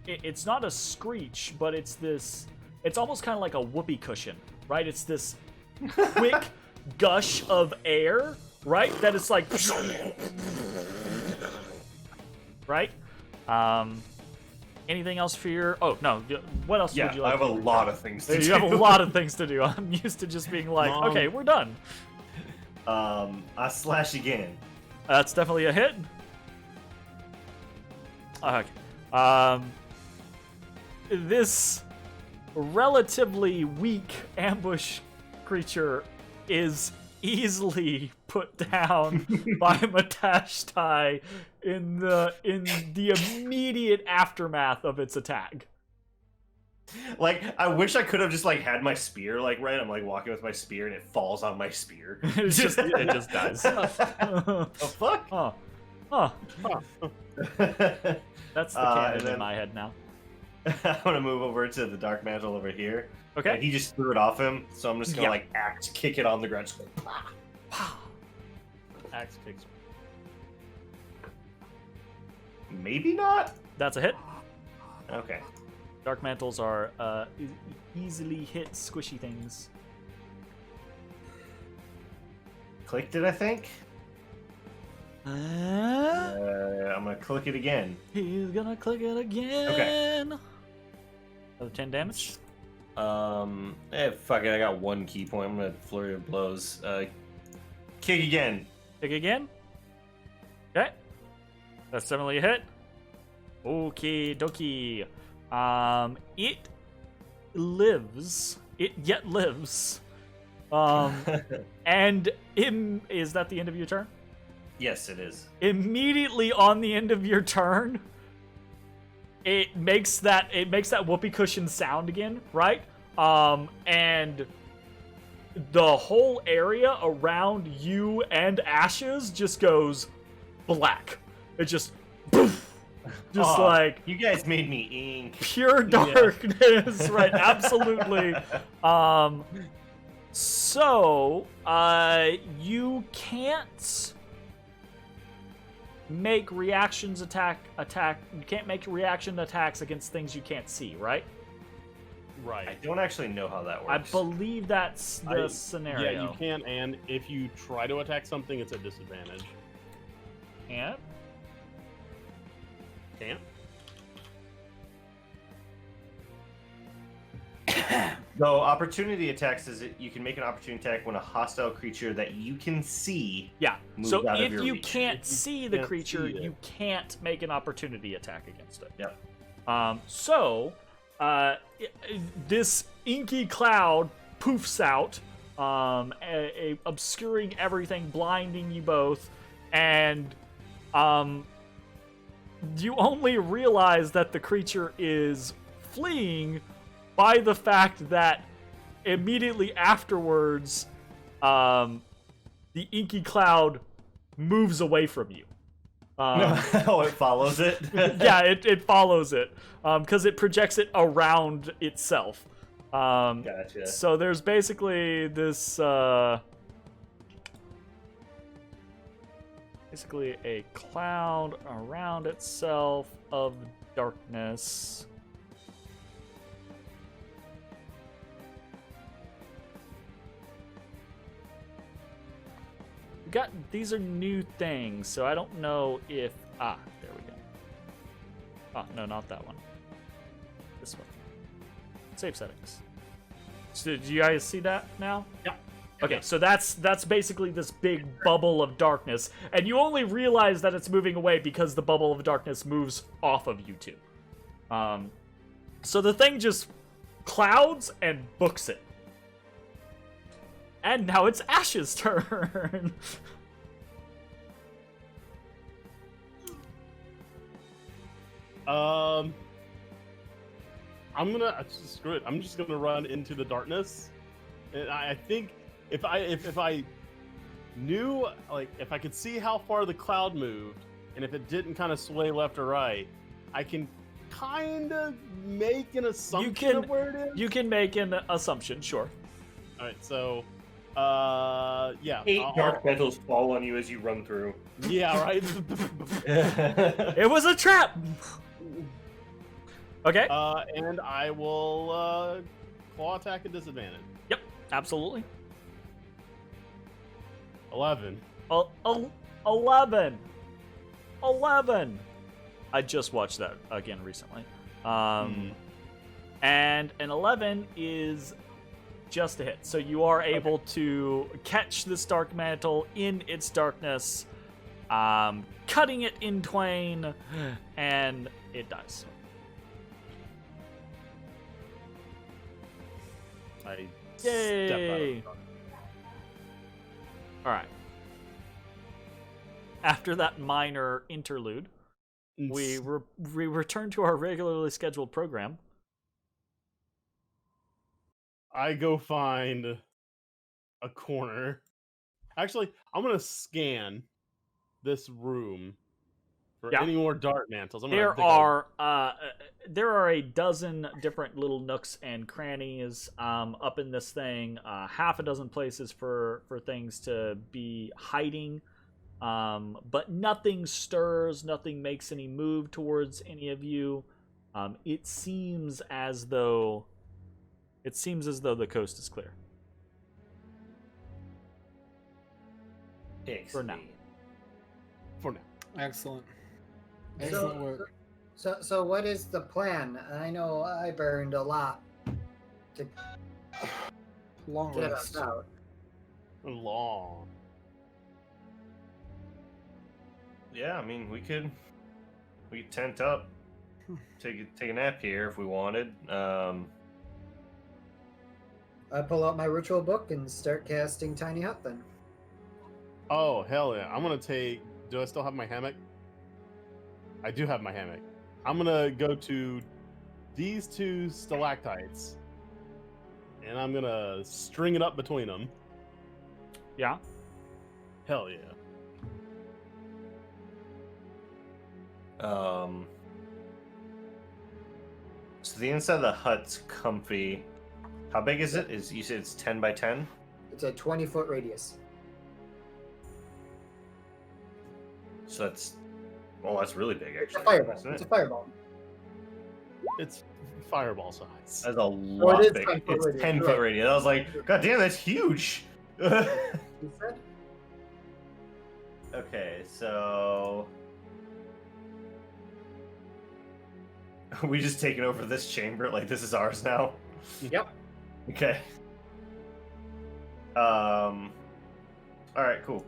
It's not a screech, but it's this. It's almost kind of like a whoopee cushion, right? It's this quick gush of air, right? That is like. Right? Anything else for your... Oh, no. What else would you like I have to a do? lot of things to do. You have a lot of things to do. I'm used to just being like, okay, we're done. I slash again. That's definitely a hit. Okay. This relatively weak ambush creature is easily put down by Matashtai in the immediate aftermath of its attack. Like, I wish I could have just like had my spear like right. I'm like walking with my spear and it falls on my spear. it just dies. Oh fuck! Huh. That's the canon in my head now. I'm gonna move over to the Dark Mantle over here. Okay. And he just threw it off him, so I'm just gonna like kick it on the ground. Just go, Axe kicks. maybe not. That's a hit. Okay. Dark mantles are easily hit squishy things. Clicked it, I think. I'm gonna click it again. He's gonna click it again. Okay. Another 10 damage. Fuck it. I got one key point. I'm gonna flurry of blows. Kick again. Kick again. Okay. That's definitely a hit. Okay, dokie. It lives. It yet lives. And is that the end of your turn? Yes, it is. Immediately on the end of your turn, it makes that whoopee cushion sound again, right? And the whole area around you and Ashes just goes black. It just poof, like you guys made me ink. pure darkness, right? Absolutely. So you can't make reactions attack. You can't make reaction attacks against things you can't see, right? Right. I don't actually know how that I works. believe that's the scenario. Yeah, you can, and if you try to attack something, it's a disadvantage. Can't? Can't? No, opportunity attacks is you can make an opportunity attack when a hostile creature that you can see. Yeah. moves So out of if your you reach. can't see the can't creature, see it. you can't make an opportunity attack against it. Yep. This inky cloud poofs out, obscuring everything, blinding you both, and you only realize that the creature is fleeing by the fact that immediately afterwards, the inky cloud moves away from you. Oh, it follows it? Yeah, it follows it because it projects it around itself. Gotcha. So there's basically this basically a cloud around itself of darkness. These are new things, so I don't know if there we go. Oh no, not that one. This one. Save settings. So do you guys see that now? Yeah. Okay, so that's basically this big bubble of darkness, and you only realize that it's moving away because the bubble of darkness moves off of you two. So the thing just clouds and books it. And now it's Ash's turn. I'm gonna screw it. I'm just gonna run into the darkness, and I think if I knew, like, if I could see how far the cloud moved, and if it didn't kind of sway left or right, I can kind of make an assumption of where it is. You can make an assumption, sure. All right, so yeah, 8 dark metals fall on you as you run through. yeah, right. It was a trap. Okay. And I will claw attack at disadvantage. Yep, absolutely. 11. 11. 11. I just watched that again recently. And an 11 is just a hit. So you are able to catch this dark mantle in its darkness, cutting it in twain, and it dies. I Yay! step out of the dark. All right. After that minor interlude, we return to our regularly scheduled program. I go find a corner. Actually, I'm gonna scan this room for any more dark mantles. There are a dozen different little nooks and crannies up in this thing. Half a dozen places for things to be hiding. But nothing stirs, nothing makes any move towards any of you. It seems as though the coast is clear. For now. For now. Excellent. Excellent work. So what is the plan? I know I burned a lot to Long get rest. us out. Long. Yeah, I mean, we could tent up, take a nap here if we wanted. I pull out my ritual book and start casting Tiny Hut then. Oh, hell yeah. I'm gonna take... Do I still have my hammock? I do have my hammock. I'm gonna go to these 2 stalactites, and I'm gonna string it up between them. Yeah. Hell yeah. So the inside of the hut's comfy. How big is it? You said it's 10 by 10? It's a 20-foot radius. So that's really big It's a actually. fireball. isn't It's it? a fireball. It's fireball size. That's a lot is big. 10 foot It's radius, 10 you're foot right. radius. I was like, God damn, that's huge. You said? Okay, so we just taking over this chamber, like this is ours now. Yep. Okay. All right, cool.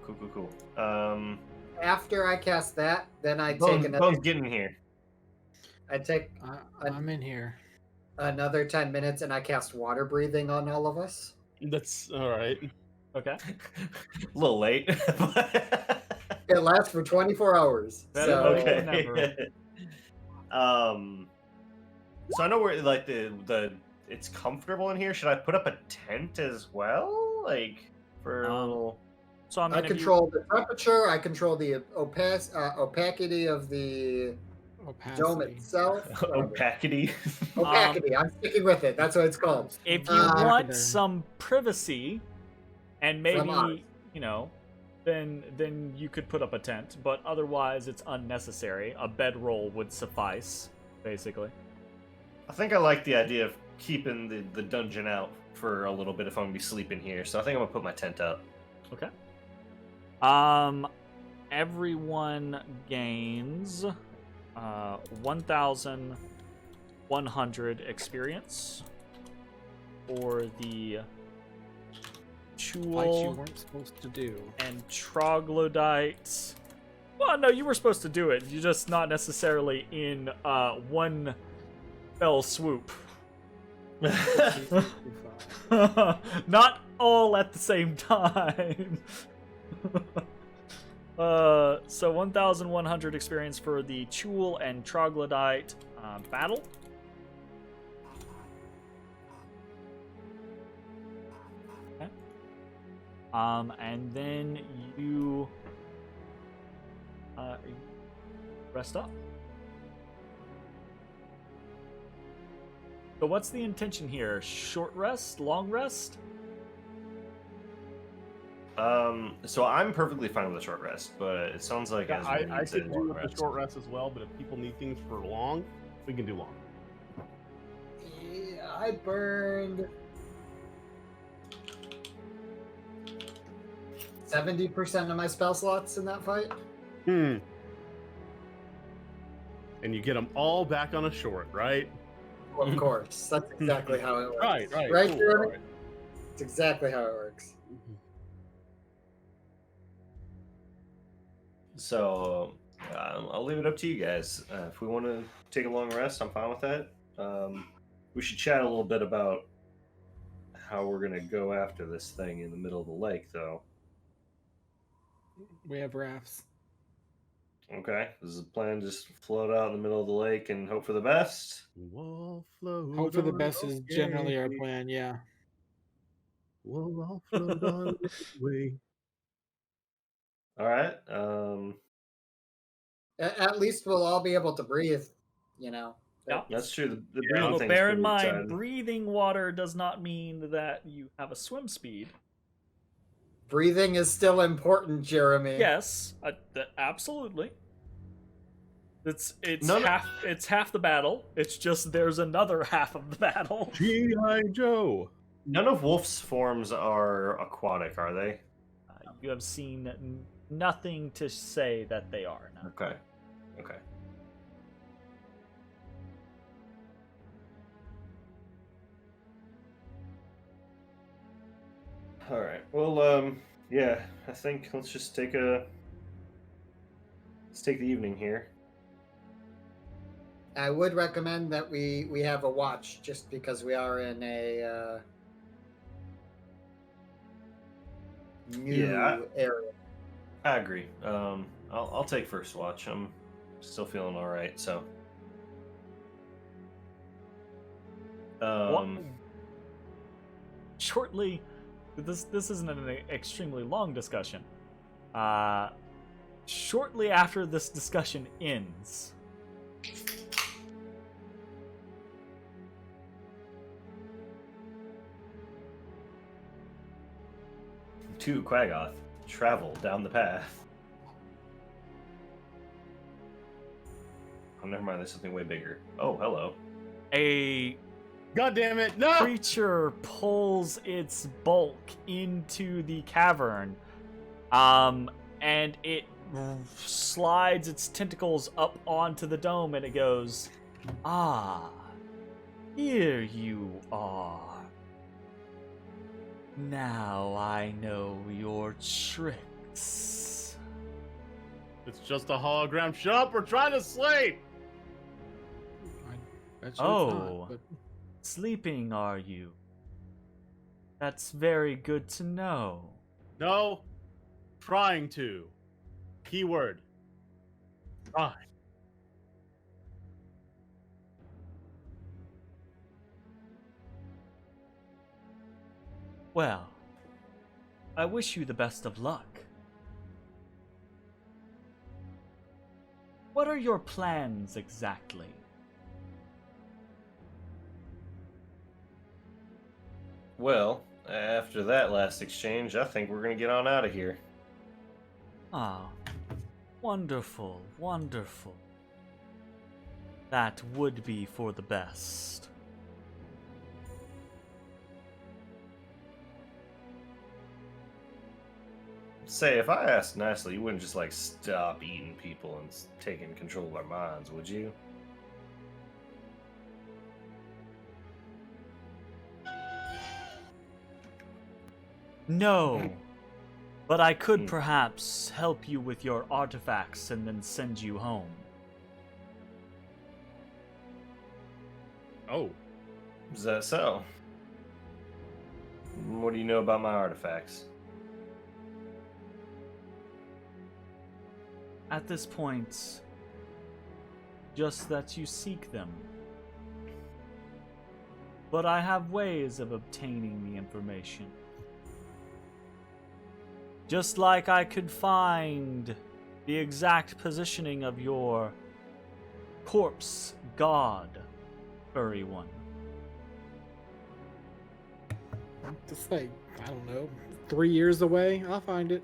After I cast that, then I take Bones, another. Bones, get in here. I take I'm in here. another 10 minutes and I cast water breathing on all of us. That's all right. Okay. A little late. It lasts for 24 hours. Better So late than Okay. never. So I know where like the it's comfortable in here. Should I put up a tent as well, like for a little? So I mean, I if you- control the temperature. I control the opacity of the dome Opacity. itself. Opacity. Opacity. I'm sticking with it. That's what it's called. If you Uh, want some privacy, and From us. maybe then you could put up a tent, but otherwise it's unnecessary. A bedroll would suffice, basically. I think I like the idea of keeping the dungeon out for a little bit if I'm gonna be sleeping here. So I think I'm gonna put my tent up. Okay. Everyone gains 1,100 experience for the Like you Chul weren't supposed to do. and Troglodyte. Well, no, you were supposed to do it. You're just not necessarily in one fell swoop. Not all at the same time. So 1,100 experience for the Chul and Troglodyte battle. Okay. And then you rest up. So what's the intention here? Short rest? Long rest? So I'm perfectly fine with a short rest, but it sounds like Yeah, Ezra I needs a could do long with a rest. short rest as well, but if people need things for long, we can do long. Yeah, I burned 70% of my spell slots in that fight. And you get them all back on a short, right? Of course, that's exactly how it works. Right, Right, cool, Jeremy? right. It's exactly how it works. So I'll leave it up to you guys. If we want to take a long rest, I'm fine with that. We should chat a little bit about how we're gonna go after this thing in the middle of the lake, though. We have rafts. Okay, is the plan just float out in the middle of the lake and hope for the best? We'll float Hope for the on best is generally our okay. plan, yeah. We'll all float on way. All right. At least we'll all be able to breathe, you know. Yeah. That's true. The Yeah, breathing But thing's bear in pretty mind, exciting. breathing water does not mean that you have a swim speed. Breathing is still important, Jeremy. Yes, absolutely. It's No. half the battle. It's just there's another half of the battle. G.I. Joe. None of Wolf's forms are aquatic, are they? You have seen nothing to say that they are. No. Okay. Okay. All right. Well, yeah. I think let's just take the evening here. I would recommend that we have a watch, just because we are in a new Yeah. area. I agree. I'll take first watch. I'm still feeling all right. So. Shortly, this isn't an extremely long discussion. Shortly after this discussion ends, To Quaggoth, travel down the path. Oh, never mind. There's something way bigger. Oh, hello. a God damn it! No. creature pulls its bulk into the cavern, and it slides its tentacles up onto the dome, and it goes, "Ah, here you are. Now I know your tricks." It's just a hologram. Shut up! We're trying to sleep. Bet you it's Oh. not, but Sleeping, are you? That's very good to know. No. Trying to. Keyword. Try. Well, I wish you the best of luck. What are your plans exactly? Well, after that last exchange, I think we're gonna get on out of here. Ah, wonderful, wonderful. That would be for the best. Say, if I asked nicely, you wouldn't just like stop eating people and taking control of our minds, would you? No, but I could Hmm. perhaps help you with your artifacts and then send you home. Oh. Is that so? What do you know about my artifacts? At this point, just that you seek them. But I have ways of obtaining the information. Just like I could find the exact positioning of your corpse god, furry one. It's like, I don't know, 3 years away. I'll find it.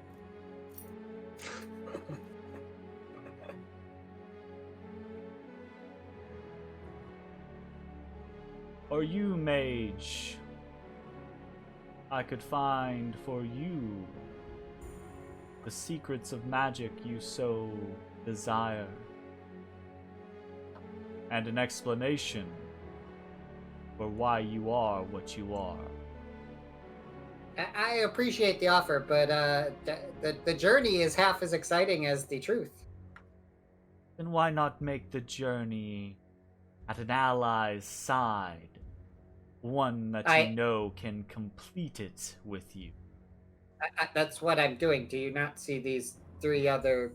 Or you, mage, I could find for you the secrets of magic you so desire, and an explanation for why you are what you are. I appreciate the offer, but the journey is half as exciting as the truth. Then why not make the journey at an ally's side? One that you know can complete it with you. That's what I'm doing. Do you not see these 3 other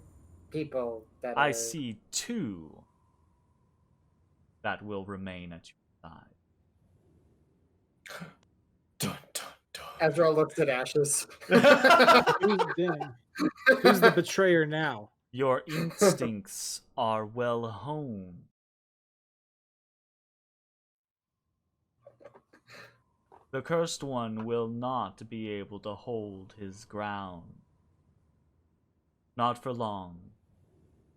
people that I see 2 that will remain at your side. Dun, dun, dun. Ezra looks at Ashes. Who's the betrayer now? Your instincts are well honed. The cursed one will not be able to hold his ground. Not for long.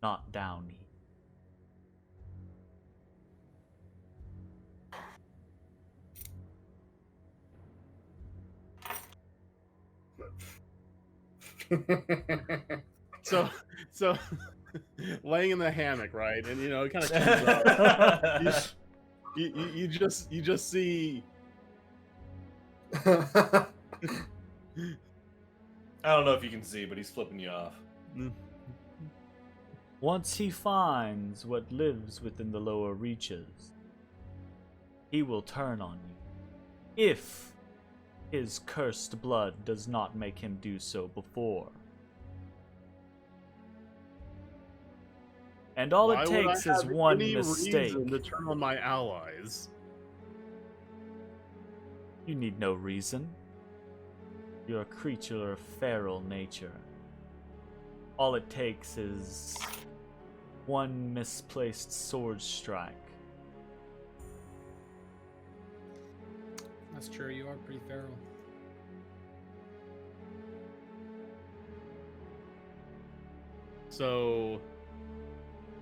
Not down here. So laying in the hammock, right? And it kind of comes up. You just see. I don't know if you can see, but he's flipping you off. Once he finds what lives within the lower reaches, he will turn on you. If his cursed blood does not make him do so before. And all Why it would I takes is have one any mistake. reason to turn on my allies. You need no reason. You're a creature of feral nature. All it takes is one misplaced sword strike. That's true, you are pretty feral. So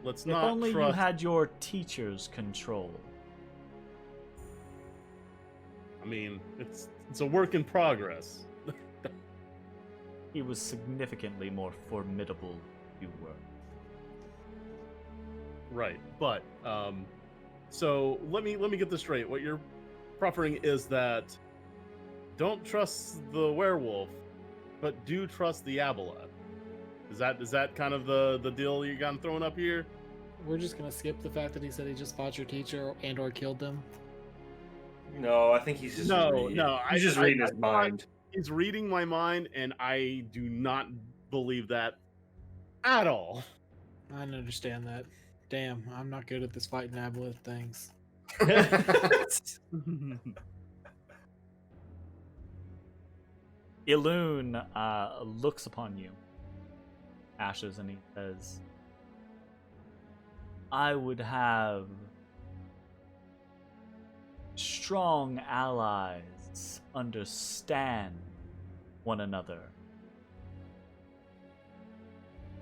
let's If not only trust. you had your teacher's control. I mean, it's a work in progress. He was significantly more formidable than you were. Right, but so let me get this straight. What you're proffering is that don't trust the werewolf, but do trust the aboleth. Is that kind of the deal you got throwing up here? We're just gonna skip the fact that he said he just fought your teacher and or killed them. No, I think he's just reading. He's just reading his mind. He's reading my mind, and I do not believe that at all. I don't understand that. Damn, I'm not good at this fighting aboleth things. Ilun looks upon you, Ashes, and he says, I would have strong allies understand one another.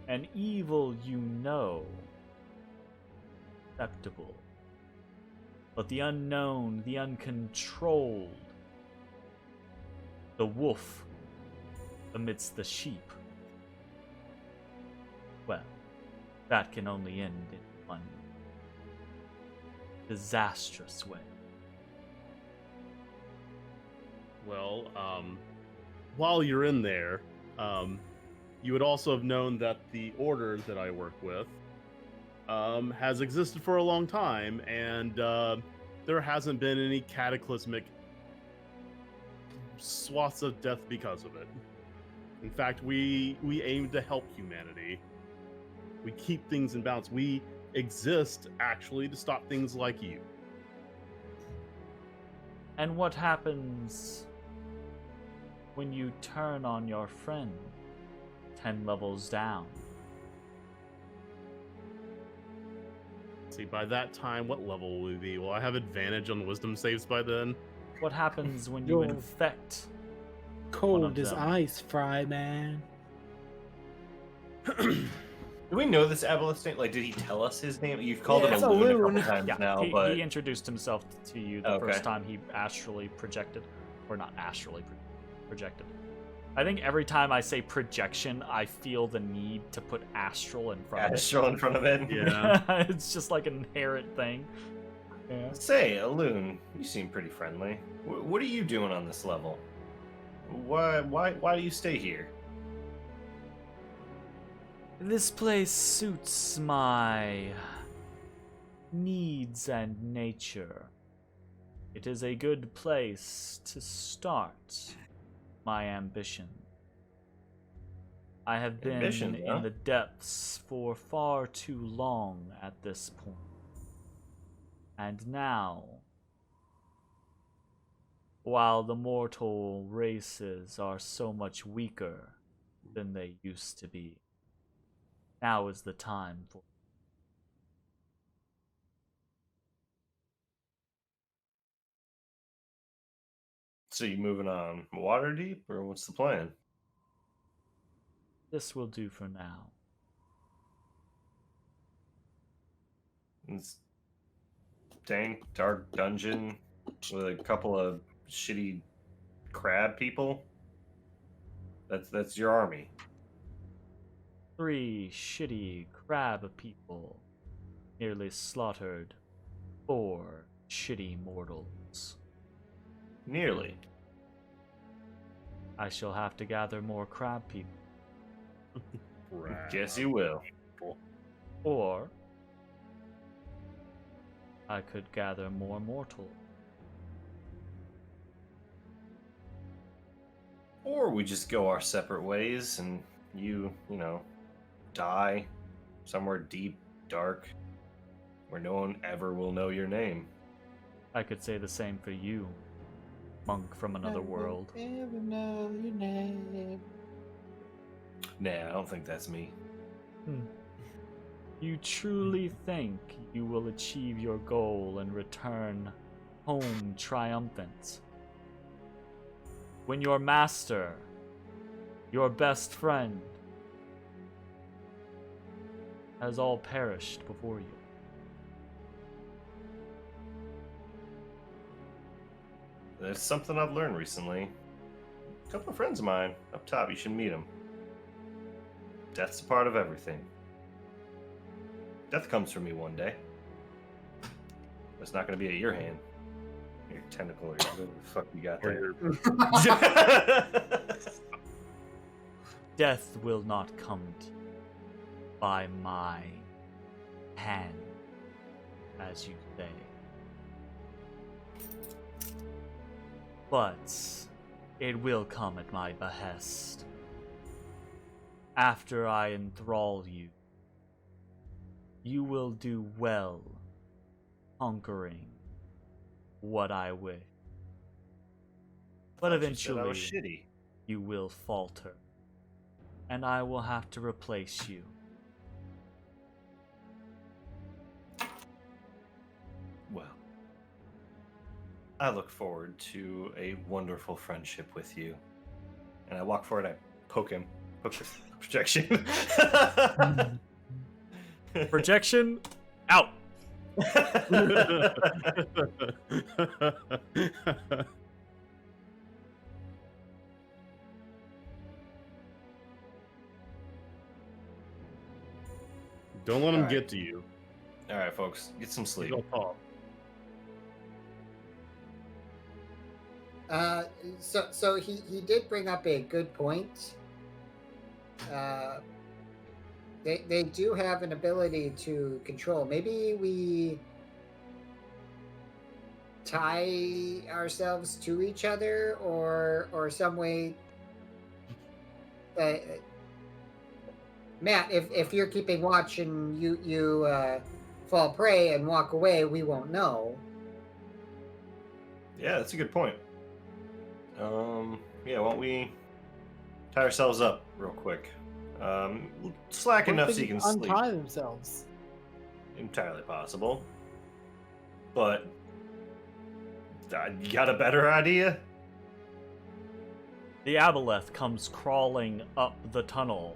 An evil you know, acceptable. But the unknown, the uncontrolled, the wolf amidst the sheep, well, that can only end in one disastrous way. Well, while you're in there, you would also have known that the order that I work with has existed for a long time, and there hasn't been any cataclysmic swaths of death because of it. In fact, we aim to help humanity. We keep things in balance. We exist actually to stop things like you. And what happens when you turn on your friend 10 levels down? See, by that time, what level will we be? Will I have advantage on wisdom saves by then? What happens when you Yo. infect? Cold as them. ice, Fry Man. Do we know this Aboleth name? Like, did he tell us his name? You've called him it's a a loon a loon. couple times Yeah, now, he, but he introduced himself to you the Okay. first time he astrally projected. Or not astrally projected. I think every time I say projection, I feel the need to put astral in front of it. Astral in front of it. Yeah. It's just like an inherent thing. Yeah. Say, Aloon, you seem pretty friendly. What are you doing on this level? Why do you stay here? This place suits my needs and nature. It is a good place to start my ambition. I have been Ambition, huh? in the depths for far too long at this point. And now, while the mortal races are so much weaker than they used to be, now is the time for. So you moving on Waterdeep, or what's the plan? This will do for now. This dank, dark dungeon with a couple of shitty crab people. That's your army. 3 shitty crab people nearly slaughtered 4 shitty mortals. Nearly. I shall have to gather more crab people. Guess you will. Or I could gather more mortal. Or we just go our separate ways and you know, die somewhere deep, dark, where no one ever will know your name. I could say the same for you, monk from another world. Ever know your name. Nah, I don't think that's me. You truly think you will achieve your goal and return home triumphant? When your master, your best friend, has all perished before you. There's something I've learned recently. A couple of friends of mine up top, you should meet them. Death's a part of everything. Death comes for me one day. It's not going to be at your hand. Your tentacle or whatever the fuck you got there. Death will not come by my hand, as you say. But it will come at my behest. After I enthrall you, you will do well conquering what I wish. But You said I was eventually, shitty. you will falter, and I will have to replace you. Well, I look forward to a wonderful friendship with you. And I walk forward, I poke him. Poke the projection. Projection out. Don't let him Alright. get to you. All right, folks, get some sleep. He'll fall. So he did bring up a good point. They do have an ability to control. Maybe we tie ourselves to each other, or some way? Matt, if you're keeping watch and you fall prey and walk away, we won't know. Yeah, that's a good point. Yeah, why don't we tie ourselves up real quick? Slack What enough if so they you can sleep. untie themselves? Entirely possible. But you got a better idea? The aboleth comes crawling up the tunnel.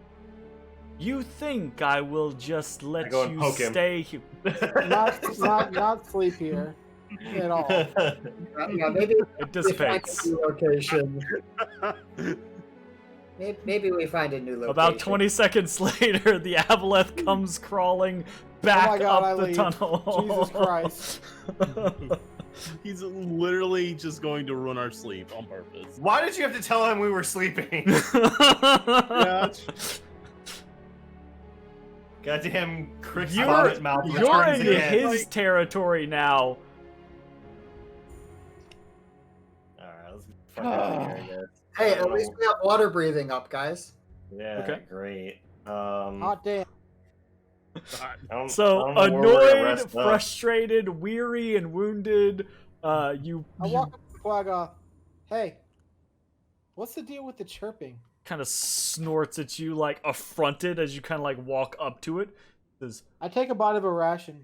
You think I will just let go and you poke him. stay here? Not sleep here at all. Yeah, maybe It we find a dissipates. new location. Maybe we find a new location. About 20 seconds later, the aboleth comes crawling back God, I up the leave. tunnel. Jesus Christ. He's literally just going to ruin our sleep on purpose. Why did you have to tell him we were sleeping? Yeah, Goddamn Chris You're, Vomit Mouth you're returns into again. his territory now. Alright, let's fuck out of here, I guess. Hey, at least we have water breathing up, guys. Yeah, Okay. great. Hot damn. So, I don't know where we're gonna annoyed, rest up. frustrated, weary, and wounded, you, I you walk up to Quaggoth. Hey, what's the deal with the chirping? kind of snorts at you, like, affronted as you kind of, like, walk up to it. Says, I take a bite of a ration,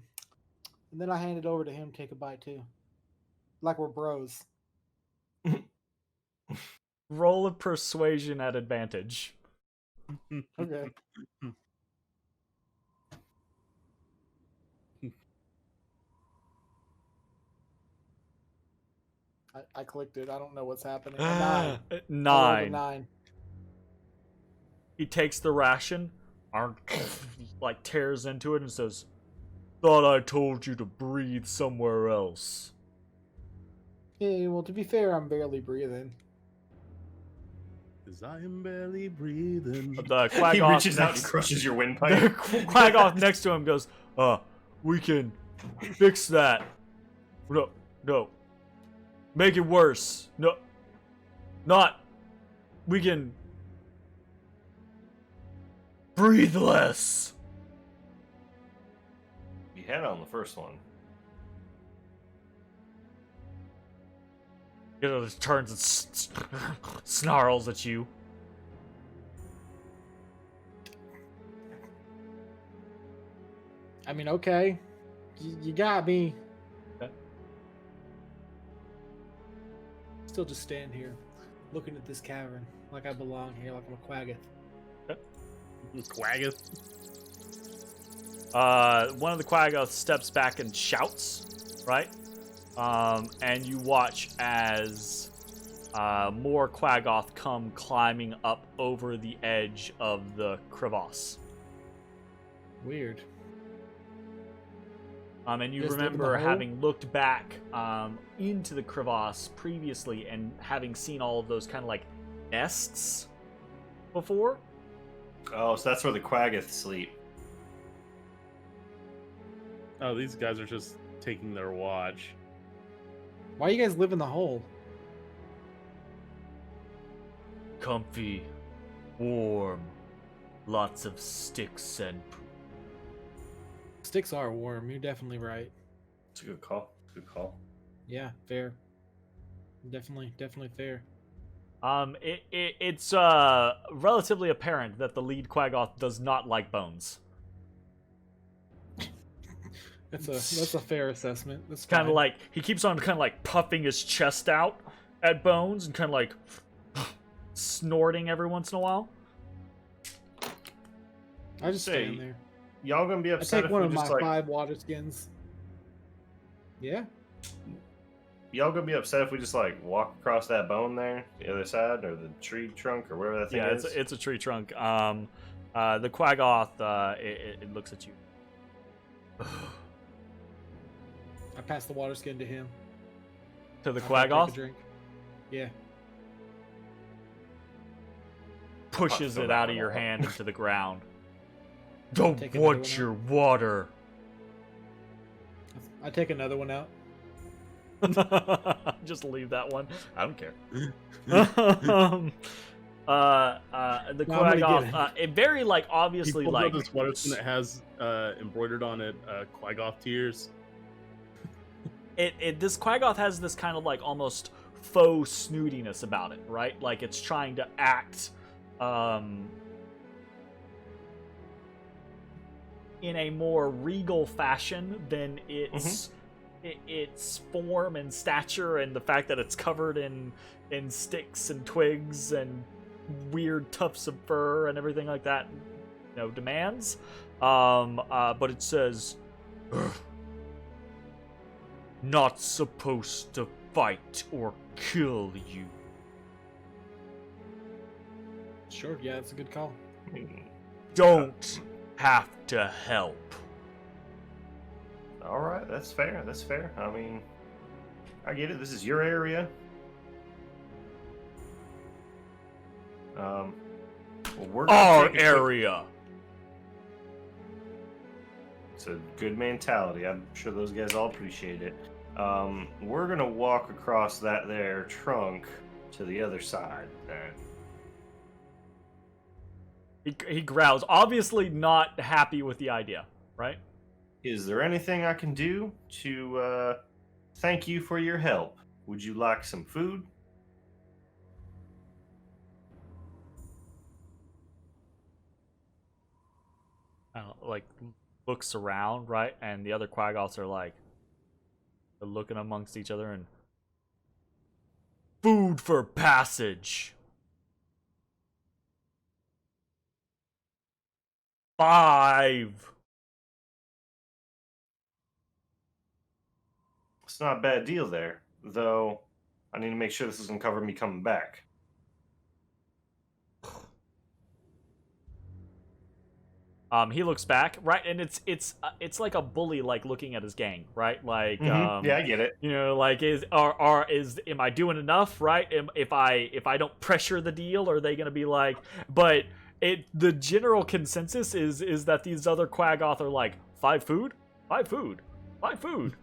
and then I hand it over to him to take a bite too. Like we're bros. roll of persuasion at advantage. Okay. I clicked it. I don't know what's happening. A 9. I rolled a 9. 9. He takes the ration, like tears into it and says, "Thought I told you to breathe somewhere else." Yeah, well, to be fair, I'm barely breathing. 'Cause I am barely breathing. The He Quaggoth reaches out and next, crushes your the windpipe. Quaggoth next to him goes, "We can fix that. No. Make it worse. No. Not. We can breathe less." You had on the first one. You know, just turns and snarls at you. I mean, okay. You got me. Okay. Still just stand here, looking at this cavern like I belong here, like I'm a Quaggoth. Quaggoth. One of the Quaggoths steps back and shouts, right? And you watch as more Quaggoth come climbing up over the edge of the crevasse. Weird. And you Just look in the remember hole? having looked back into the crevasse previously and having seen all of those kind of like nests before. Oh, so that's where the Quaggoth sleep. Oh, these guys are just taking their watch. Why you guys live in the hole? Comfy, warm, lots of sticks and Sticks are warm. You're definitely right. It's a good call. Good call. Yeah, fair. Definitely fair. It's relatively apparent that the lead Quaggoth does not like bones. That's a fair assessment. That's Kind of fine. like he keeps on kind of like puffing his chest out at Bones and kind of like snorting every once in a while. I just Say, stand there. Y'all gonna be I upset take if one we of my just like 5 water skins. Yeah. y'all gonna be upset if we just like walk across that bone there, the other side, or the tree trunk, or wherever that thing Yeah, is. it's a tree trunk. The Quaggoth it looks at you. I pass the water skin to him. To the After I take a Quaggoth drink. Yeah. pushes Fuck, it so out that of your one. hand into the ground. Don't Take another want one your water. I take another one out. Just leave that one. I don't care. The No, I'm gonna Quaggoth, it very like obviously He pulls like out this weapon that has embroidered on it Quaggoth tears. this Quaggoth has this kind of like almost faux snootiness about it, right? Like it's trying to act in a more regal fashion than its form and stature, and the fact that it's covered in sticks and twigs and weird tufts of fur and everything like that, demands. But it says, "Not supposed to fight or kill you." Sure, yeah, that's a good call. Don't have to help. All right, that's fair. That's fair. I mean, I get it. This is your area. Well, we're gonna Our take a quick- area. It's a good mentality. I'm sure those guys all appreciate it. We're gonna walk across that there trunk to the other side. Then. He growls, obviously not happy with the idea, right? Is there anything I can do to thank you for your help? Would you like some food? Like looks around, right? And the other Quaggoths are like they're looking amongst each other and food for passage. 5. It's not a bad deal there, though. I need to make sure this doesn't cover me coming back. He looks back, right, and it's like a bully like looking at his gang, right? Like, Yeah, I get it. like am I doing enough, right? If I don't pressure the deal, are they gonna be like? But the general consensus is that these other Quaggoth are like 5 food, 5 food, 5 food.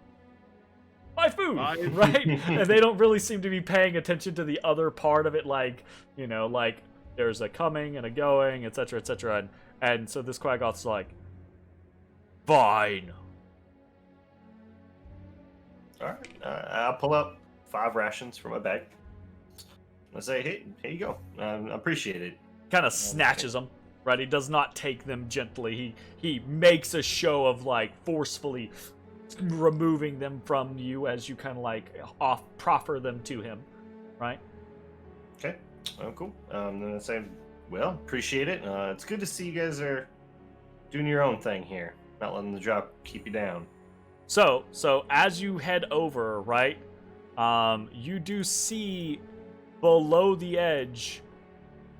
5 food, right? And they don't really seem to be paying attention to the other part of it, like, like there's a coming and a going, etc., etc. And so this Quaggoth's like, fine. All right, I'll pull up 5 rations from my bag. I say, hey, here you go. I appreciate it. Kind of snatches them, right? He does not take them gently. He makes a show of like forcefully removing them from you as you kind of like proffer them to him, right? Okay, cool. Then I say, well, appreciate it. It's good to see you guys are doing your own thing here, not letting the drop keep you down. So as you head over, right, you do see below the edge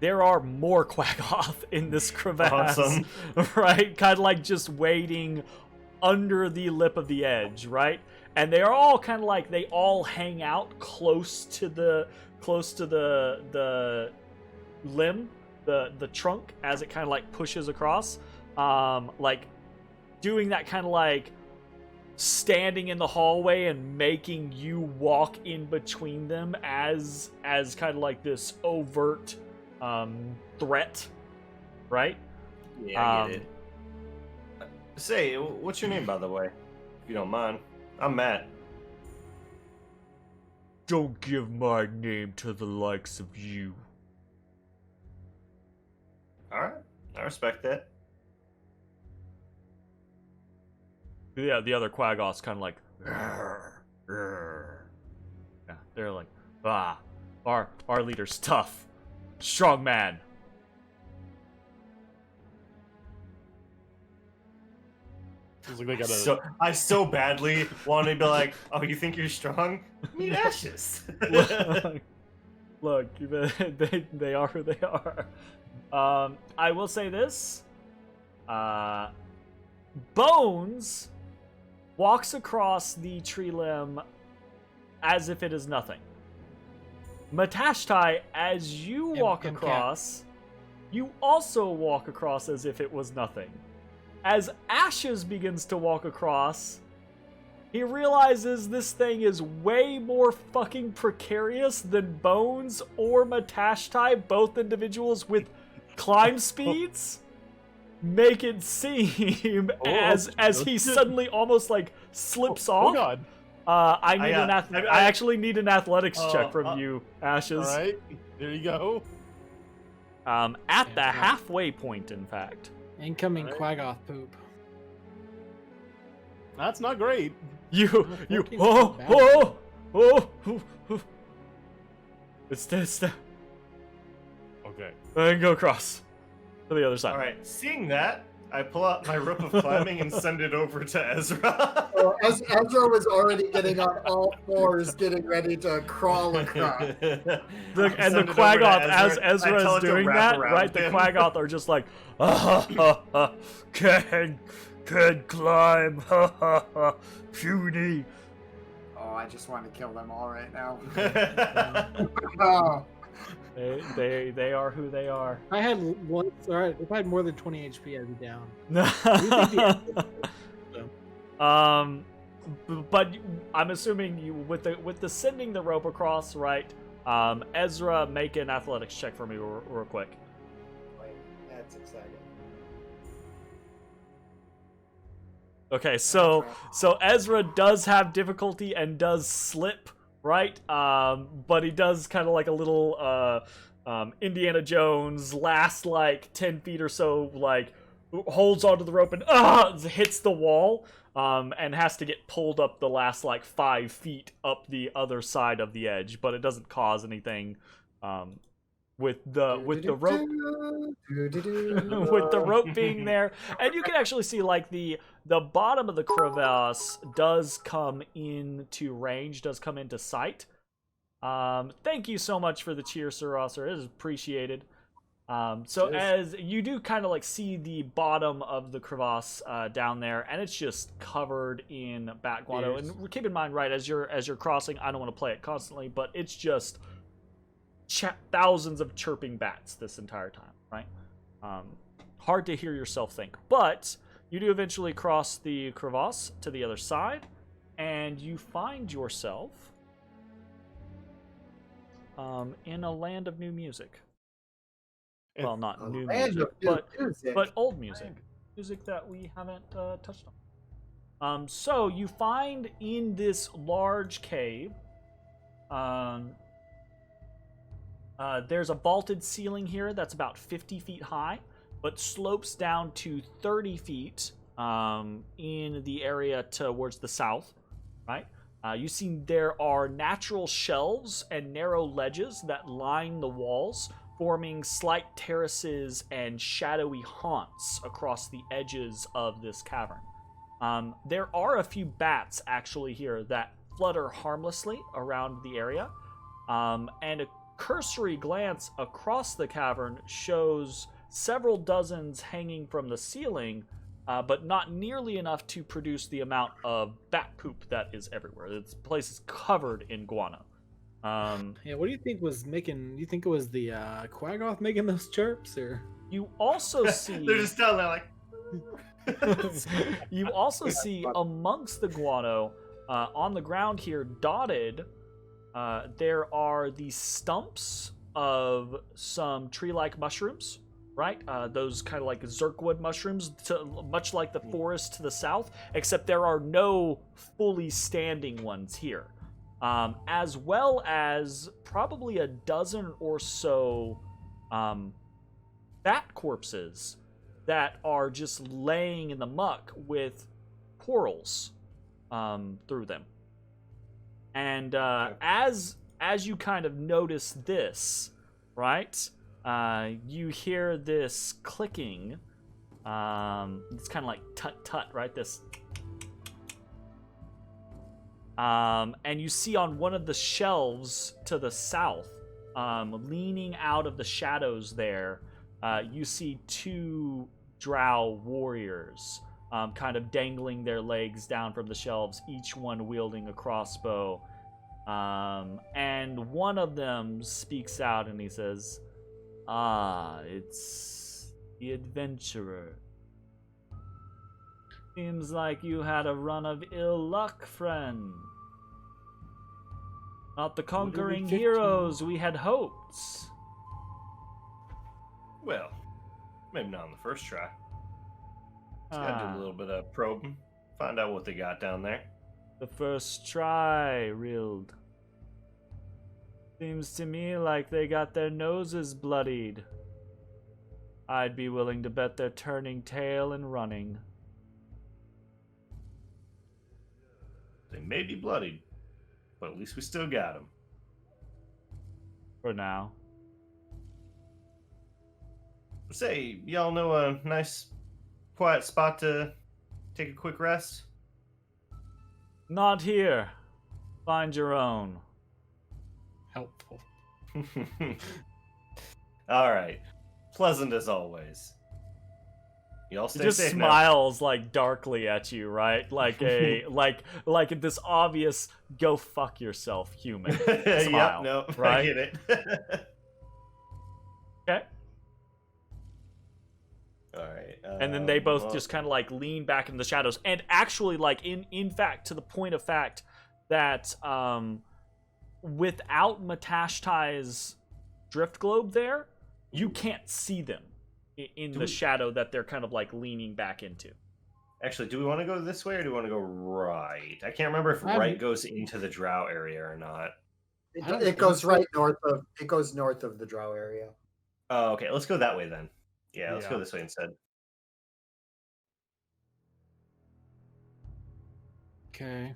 there are more Quaggoth in this crevasse, Awesome. right? Kind of like just waiting under the lip of the edge, right? And they are all kind of like they all hang out close to the limb, the trunk as it kind of like pushes across, like doing that kind of like standing in the hallway and making you walk in between them as kind of like this overt threat, right? Yeah, I get it. Say, what's your name, by the way? If you don't mind. I'm Matt. Don't give my name to the likes of you. Alright, I respect that. Yeah, the other Quaggoth's kind of like, "Rrr, rrr." Yeah, they're like, our leader's tough, strong man. Seems like they got a I so badly want to be like, oh, you think you're strong? Meet ashes. Look, they are who they are. I will say this. Bones walks across the tree limb as if it is nothing. Matashtai, as you walk across, you also walk across as if it was nothing. As Ashes begins to walk across, he realizes this thing is way more fucking precarious than Bones or Matashtai, both individuals with climb speeds. Make it seem as he suddenly almost like slips off. Oh god. I actually need an athletics check from you, Ashes. All right, there you go. At the halfway point, in fact. Incoming Right. Quaggoth poop. That's not great. You 14's oh not bad. oh. It's Okay. I can go across to the other side. All right, seeing that, I pull out my rope of climbing and send it over to Ezra. So Ezra was already getting on all fours, getting ready to crawl across. And the Send it over to Quaggoth, as Ezra. I Ezra tell is it to doing wrap that, around right? The him. Quaggoth are just like, can climb, puny. Oh, I just want to kill them all right now. Oh, They are who they are. If I had one. All right, if I had more than 20 HP, I'd be down. But I'm assuming you with the sending the rope across, right? Ezra, make an athletics check for me real quick. wait, that's exciting. Okay, so Ezra does have difficulty and does slip, right? But he does kind of like a little Indiana Jones, last like 10 feet or so, like holds onto the rope and hits the wall, and has to get pulled up the last like 5 feet up the other side of the edge, but it doesn't cause anything. With the rope with the rope being there, and you can actually see like the bottom of the crevasse does come into range, does come into sight. Thank you so much for the cheer, Sir Rosser. It is appreciated. So as you do kind of like see the bottom of the crevasse down there, and it's just covered in bat guano. And keep in mind, right, as you're crossing, I don't want to play it constantly, but it's just thousands of chirping bats this entire time, right? Hard to hear yourself think, but you do eventually cross the crevasse to the other side, and you find yourself in a land of new music. Well, not new music, but old music. Music that we haven't touched on. So you find in this large cave, there's a vaulted ceiling here that's about 50 feet high, but slopes down to 30 feet in the area towards the south, right? You see there are natural shelves and narrow ledges that line the walls, forming slight terraces and shadowy haunts across the edges of this cavern. There are a few bats actually here that flutter harmlessly around the area, and a cursory glance across the cavern shows several dozens hanging from the ceiling, but not nearly enough to produce the amount of bat poop that is everywhere. This place is covered in guano. Yeah, what do you think was making? You think it was the Quaggoth making those chirps, or? You also see They're just down there like. you also see amongst the guano on the ground here, dotted, there are these stumps of some tree-like mushrooms, right? Those kind of like zirkwood mushrooms, much like the forest to the south, except there are no fully standing ones here. As well as probably a dozen or so bat corpses that are just laying in the muck with corals through them. And as you kind of notice this, right, you hear this clicking. It's kind of like tut-tut, right? This. And you see on one of the shelves to the south, leaning out of the shadows there, you see two drow warriors kind of dangling their legs down from the shelves, each one wielding a crossbow. And one of them speaks out and he says, "Ah, it's the adventurer." Seems like you had a run of ill luck, friend. Not the conquering heroes we had hoped. Well, maybe not on the first try. Just gotta do a little bit of probing, find out what they got down there. The first try, Rild. Seems to me like they got their noses bloodied. I'd be willing to bet they're turning tail and running. They may be bloodied, but at least we still got them. For now. Say, y'all know a nice, quiet spot to take a quick rest? Not here. Find your own. Helpful. All right. Pleasant as always. Y'all He stay just safe smiles like darkly at you, right? Like a like this obvious "go fuck yourself" human now. smile. Yep, no, right? I get it. Okay. All right. And then they both just kind of like lean back in the shadows, and actually, like in fact, to the point of fact that without Matashtai's drift globe there, you can't see them in the shadow that they're kind of like leaning back into. Actually, do we want to go this way or do we want to go right? I can't remember if right goes into the drow area or not. It goes right north of. It goes north of the drow area. Oh, okay. Let's go that way then. Yeah, let's go this way instead. Okay.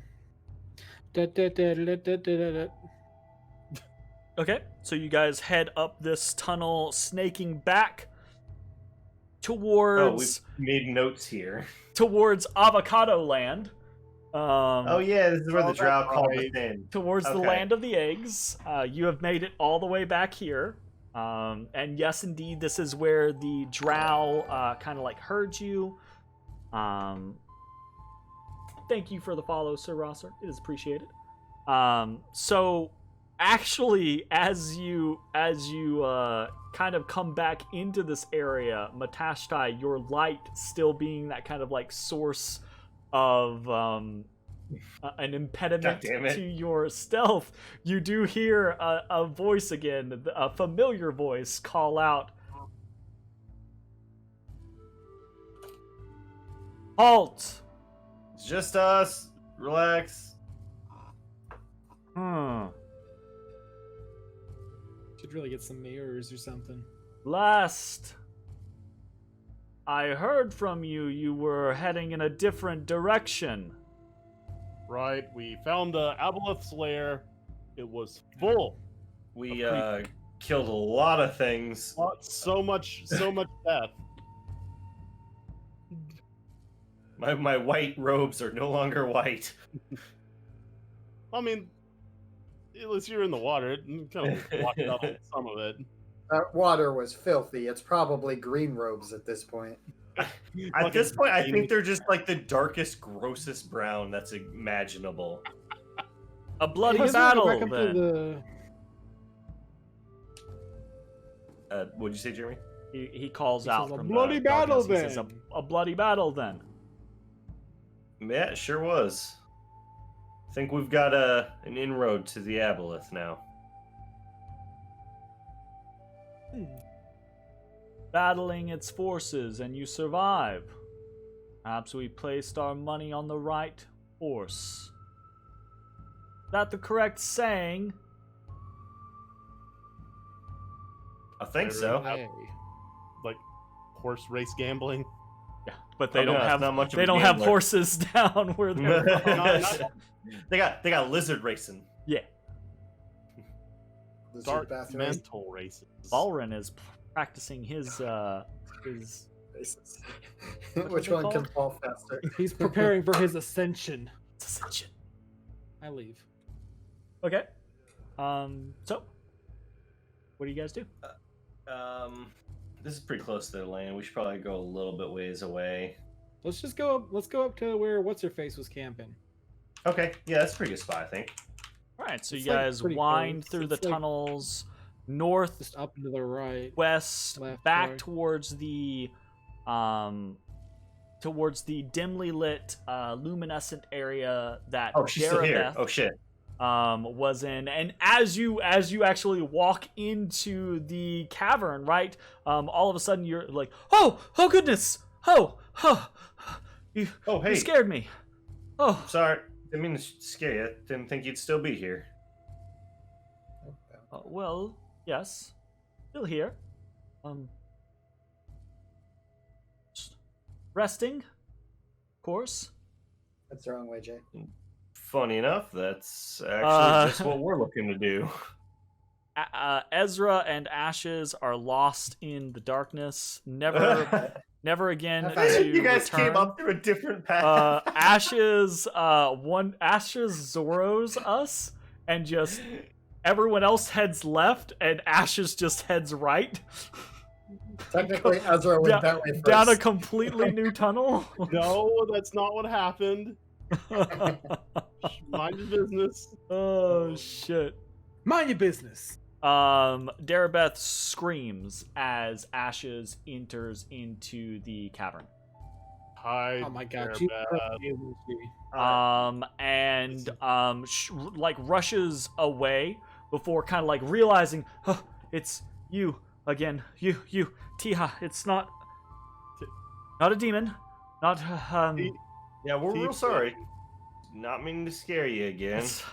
Okay, so you guys head up this tunnel, snaking back towards we've made notes here. towards Avocado Land. Oh yeah, this is where the drow called us in. Towards the land of the eggs. You have made it all the way back here. And yes, indeed, this is where the drow kind of like heard you. Thank you for the follow, Sir Rosser. It is appreciated. So actually, as you kind of come back into this area, Matashtai, your light still being that kind of like source of an impediment to your stealth, you do hear a voice again, a familiar voice call out, "Halt! It's just us. Relax." Should really get some mirrors or something. Last I heard from you, you were heading in a different direction. Right, we found the Aboleth's lair. It was full. We killed a lot of things. So much death. My white robes are no longer white. I mean, at least you're in the water. It kind of washed out some of it. That water was filthy. It's probably green robes at this point. At this point, I think they're just like the darkest, grossest brown that's imaginable. A bloody battle, back up then. to What'd you say, Jeremy? He calls out from a bloody battle, darkness. He says, a bloody battle, then. Yeah, it sure was. I think we've got an inroad to the Aboleth now. Battling its forces, and you survive. Perhaps we placed our money on the right horse. Is that the correct saying? I think so. Hey. Like horse race gambling. Yeah, but they don't it's have not much of they a don't have gambler. horses down where they're from. They got lizard racing. Yeah, Dark mental races. Balrin is practicing his Which one can fall faster? He's preparing for his ascension. ascension. I leave. Okay. So what do you guys do? This is pretty close to the land. We should probably go a little bit ways away. Let's just go up. Let's go up to where what's her face was camping. Okay, yeah, that's a pretty good spot, I think. All right, so It's you like guys pretty wind close. through the It's like- tunnels north, Just up and to the right. west, Left, back right. towards the towards the dimly lit, luminescent area that Oh, she's still here. Darabeth, Oh shit. was in. And as you actually walk into the cavern, right, all of a sudden you're like, oh goodness, you Oh, hey. you scared me. Oh, Sorry, didn't mean to scare you. Didn't think you'd still be here. well, yes, still here. Just resting, of course. That's the wrong way, Jay. Funny enough, that's actually just what we're looking to do. Ezra and Ashes are lost in the darkness. Never again to You guys return. came up through a different path. Ashes Zoros us, and just everyone else heads left, and Ashes just heads right. Technically, Ezra went that way first. Down a completely new tunnel. No, that's not what happened. Mind your business. Oh shit. Mind your business. Darabeth screams as Ashes enters into the cavern. Hi. Oh my god, Darabeth. she's perfect, isn't she? Like rushes away before kind of like realizing, oh, it's you again. You, Tiha. It's not a demon. Not, Yeah, we're real sorry. Not meaning to scare you again. it's-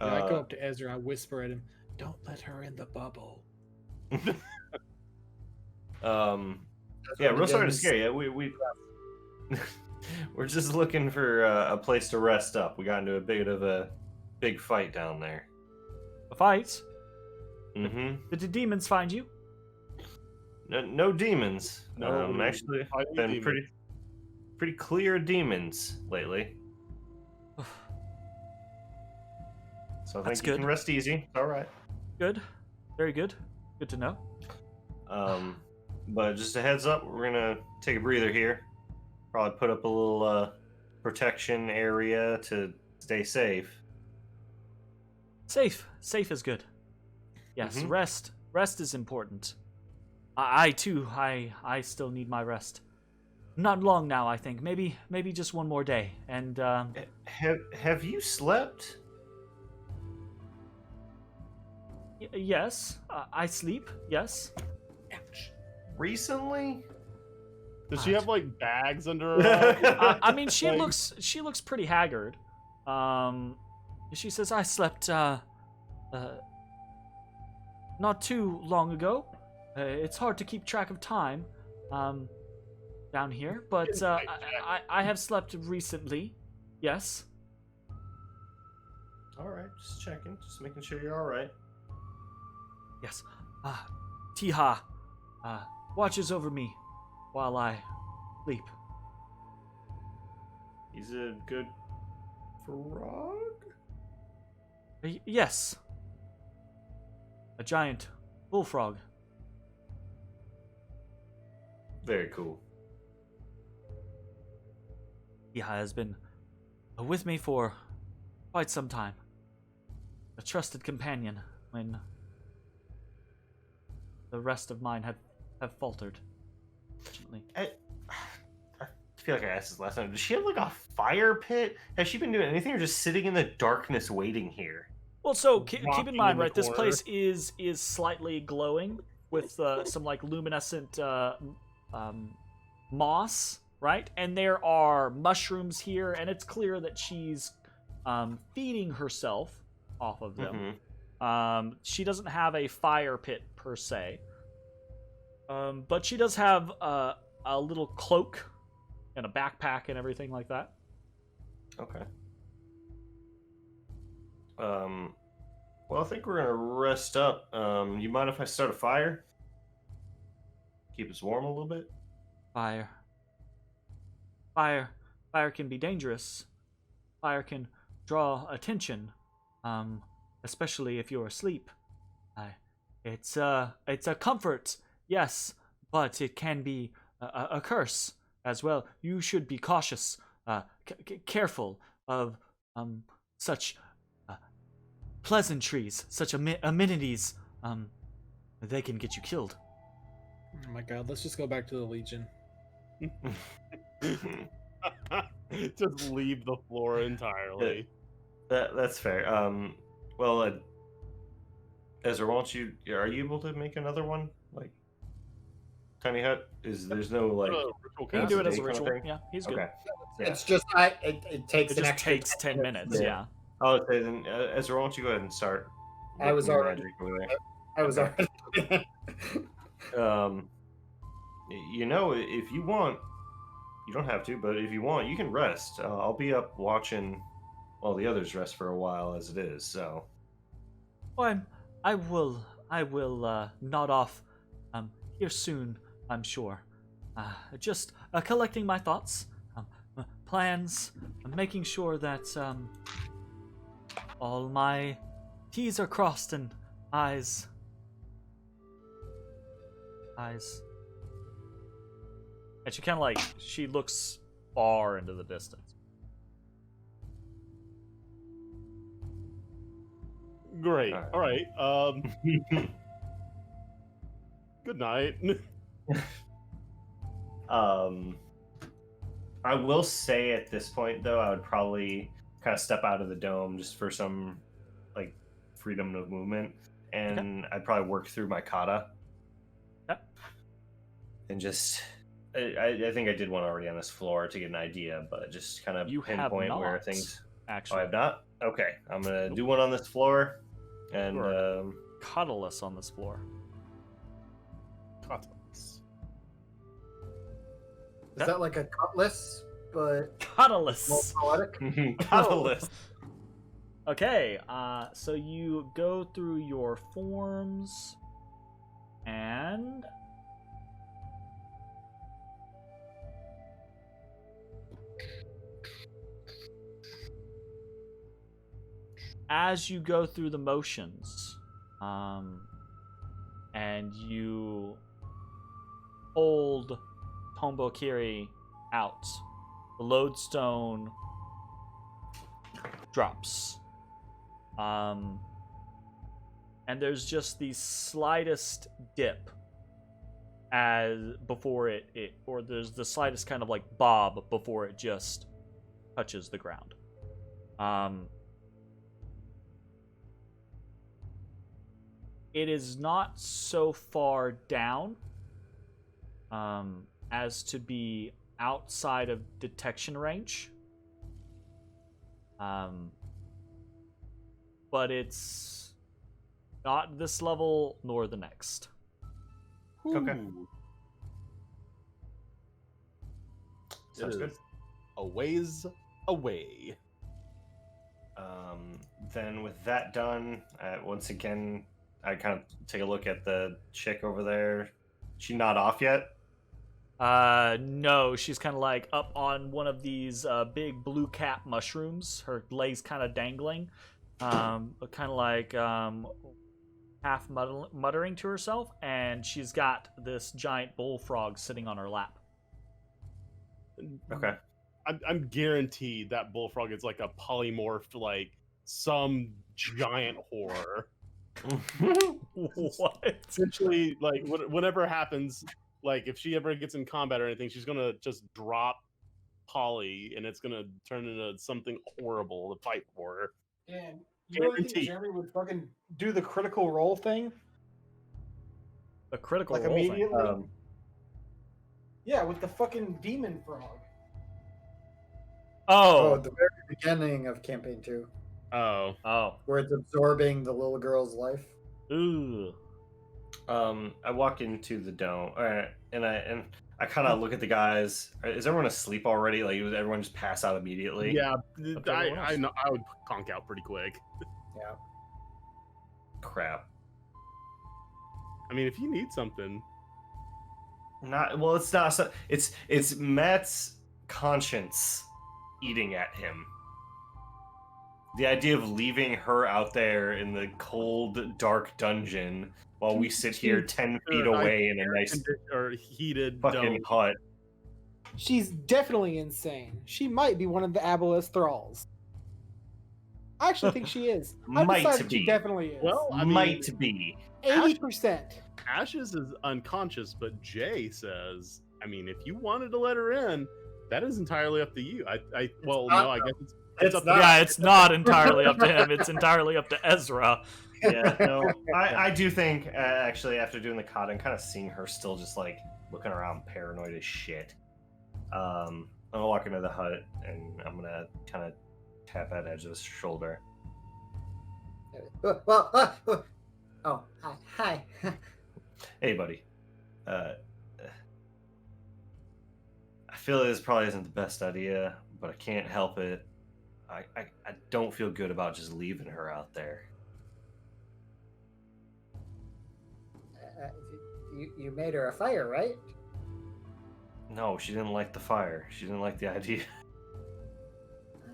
Yeah, I go up to Ezra, I whisper at him, "Don't let her in the bubble." Yeah, real sorry to scare you. We we're just looking for a place to rest up. We got into a bit of a big fight down there. a fight. Mm-hmm. Did the demons find you? No demons. No, Actually, fighting been demons. pretty clear demons lately. So I That's think you good. can rest easy. It's all right. Good. Very good. Good to know. But just a heads up, we're gonna take a breather here. Probably put up a little protection area to stay safe. Safe is good. Yes, Mhm. rest is important. I too, I still need my rest. Not long now, I think. Maybe just one more day. And Have you slept? yes, I sleep. Yes. Recently? Does she have like bags under her eyes? I mean, she Like- looks pretty haggard. She says I slept not too long ago. It's hard to keep track of time down here, but I have slept recently. Yes. All right, just checking, just making sure you're all right. Yes. Tiha watches over me while I sleep. He's a good frog. Yes. A giant bullfrog. Very cool. Tiha has been with me for quite some time. A trusted companion when the rest of mine have faltered. Fortunately. I feel like I asked this last time. Does she have like a fire pit? Has she been doing anything, or just sitting in the darkness waiting here? Well, so keep Rocking in in mind, the right? This corner. place is slightly glowing with some like luminescent moss, right? And there are mushrooms here, and it's clear that she's feeding herself off of them. Mhm. She doesn't have a fire pit per se, but she does have a little cloak and a backpack and everything like that. Okay. Well, I think we're gonna rest up. You mind if I start a fire? Keep us warm a little bit. Fire can be dangerous. Fire can draw attention, especially if you're asleep. It's a comfort, yes, but it can be a curse as well. You should be cautious, careful of such pleasantries, such amenities. They can get you killed. Oh my god, let's just go back to the Legion. Just leave the floor entirely. That's fair. Well, Ezra, won't you? Are you able to make another one? Like tiny hut? There's no like. Ritual He can cast. do it as a Day kind of ritual. thing? Yeah, he's good. Okay. Yeah. It's just it takes It an just extra takes 10 minutes. Yeah. Yeah. Oh, okay, then Ezra, won't you go ahead and start? I was working your already- magic over there? I was Okay. already. You know, if you want, you don't have to, but if you want, you can rest. I'll be up watching while the others rest for a while as it is. So. Well, I will nod off here soon, I'm sure. Just collecting my thoughts, plans, making sure that all my T's are crossed and I's. And she kind of she looks far into the distance. Great. All All right. Good night. I will say at this point though, I would probably kind of step out of the dome just for some like freedom of movement, and I'd probably work through my kata. Yep. And just, I think I did one already on this floor to get an idea, but just kind of You have pinpoint where not, things. Oh, actually. I've not. Okay, I'm gonna do one on this floor, and Sure. Cuddleless on this floor. Cutlass. Is that like a cutlass, but more Cuddleless. poetic? Catalyst. Okay, so you go through your forms, and as you go through the motions, and you hold Tombokiri out, the lodestone drops. And there's just the slightest dip as before it or there's the slightest kind of like bob before it just touches the ground. It is not so far down as to be outside of detection range. But it's not this level nor the next. Okay. Ooh, Sounds it good. is a ways away. Then with that done, once again, I kind of take a look at the chick over there. She not off yet? No, she's kind of like up on one of these big blue cap mushrooms. Her legs kind of dangling, kind of like half muttering to herself, and she's got this giant bullfrog sitting on her lap. Okay. I'm guaranteed that bullfrog is like a polymorphed, like some giant horror. What? Essentially, like whatever happens, like if she ever gets in combat or anything, she's gonna just drop Polly, and it's gonna turn into something horrible to fight for her. And you really think Guaranteed. Jeremy would fucking do the critical role thing? A critical Like roll thing. immediately? Yeah, with the fucking demon frog. Oh, Oh, at the very beginning of campaign 2, Oh, where it's absorbing the little girl's life. ooh. I walk into the dome, and I kind of look at the guys. Is everyone asleep already? Like, was everyone just pass out immediately? yeah. everyone I else. know. I would conk out pretty quick. Yeah. Crap. I mean, if you need something, Not well. It's not. It's Matt's conscience eating at him. The idea of leaving her out there in the cold, dark dungeon while we sit here 10 feet away in a nice or heated fucking dome. hut. She's definitely insane. She might be one of the Aboleth thralls. I actually think she is. I've Might decided be. she definitely is. Well, I mean, Might be. 80%. Ashes is unconscious, but Jay says, I mean, if you wanted to let her in, that is entirely up to you. Well, no, I guess it's up to Yeah, it's not entirely up to him. It's entirely up to Ezra. Yeah, no, I do think actually after doing the cot and kind of seeing her still just like looking around paranoid as shit. I'm gonna walk into the hut and I'm gonna kind of tap at Ezra's shoulder. Oh, hi. Hey, buddy. I feel this probably isn't the best idea, but I can't help it. I don't feel good about just leaving her out there. You made her a fire, right? No, she didn't like the fire. She didn't like the idea.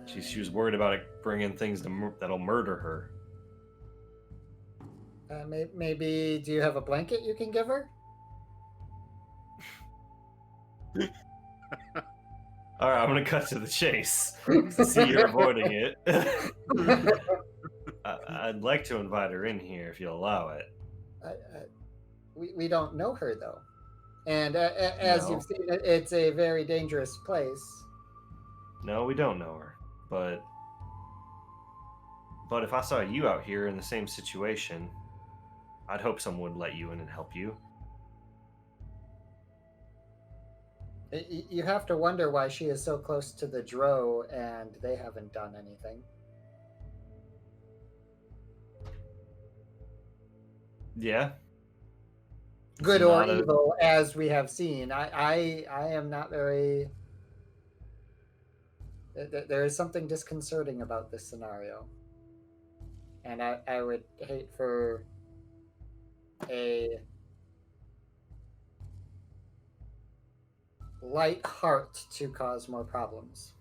She was worried about it bringing things that'll murder her. Maybe, do you have a blanket you can give her? All right, I'm gonna cut to the chase. To see you're avoiding it. I'd like to invite her in here if you'll allow it. We don't know her though, and as No. you've seen, it's a very dangerous place. No, we don't know her, but if I saw you out here in the same situation, I'd hope someone would let you in and help you. You have to wonder why she is so close to the Drow and they haven't done anything. Yeah. Good It's or not a- evil, as we have seen. I am not very... There is something disconcerting about this scenario. And I would hate for a light heart to cause more problems.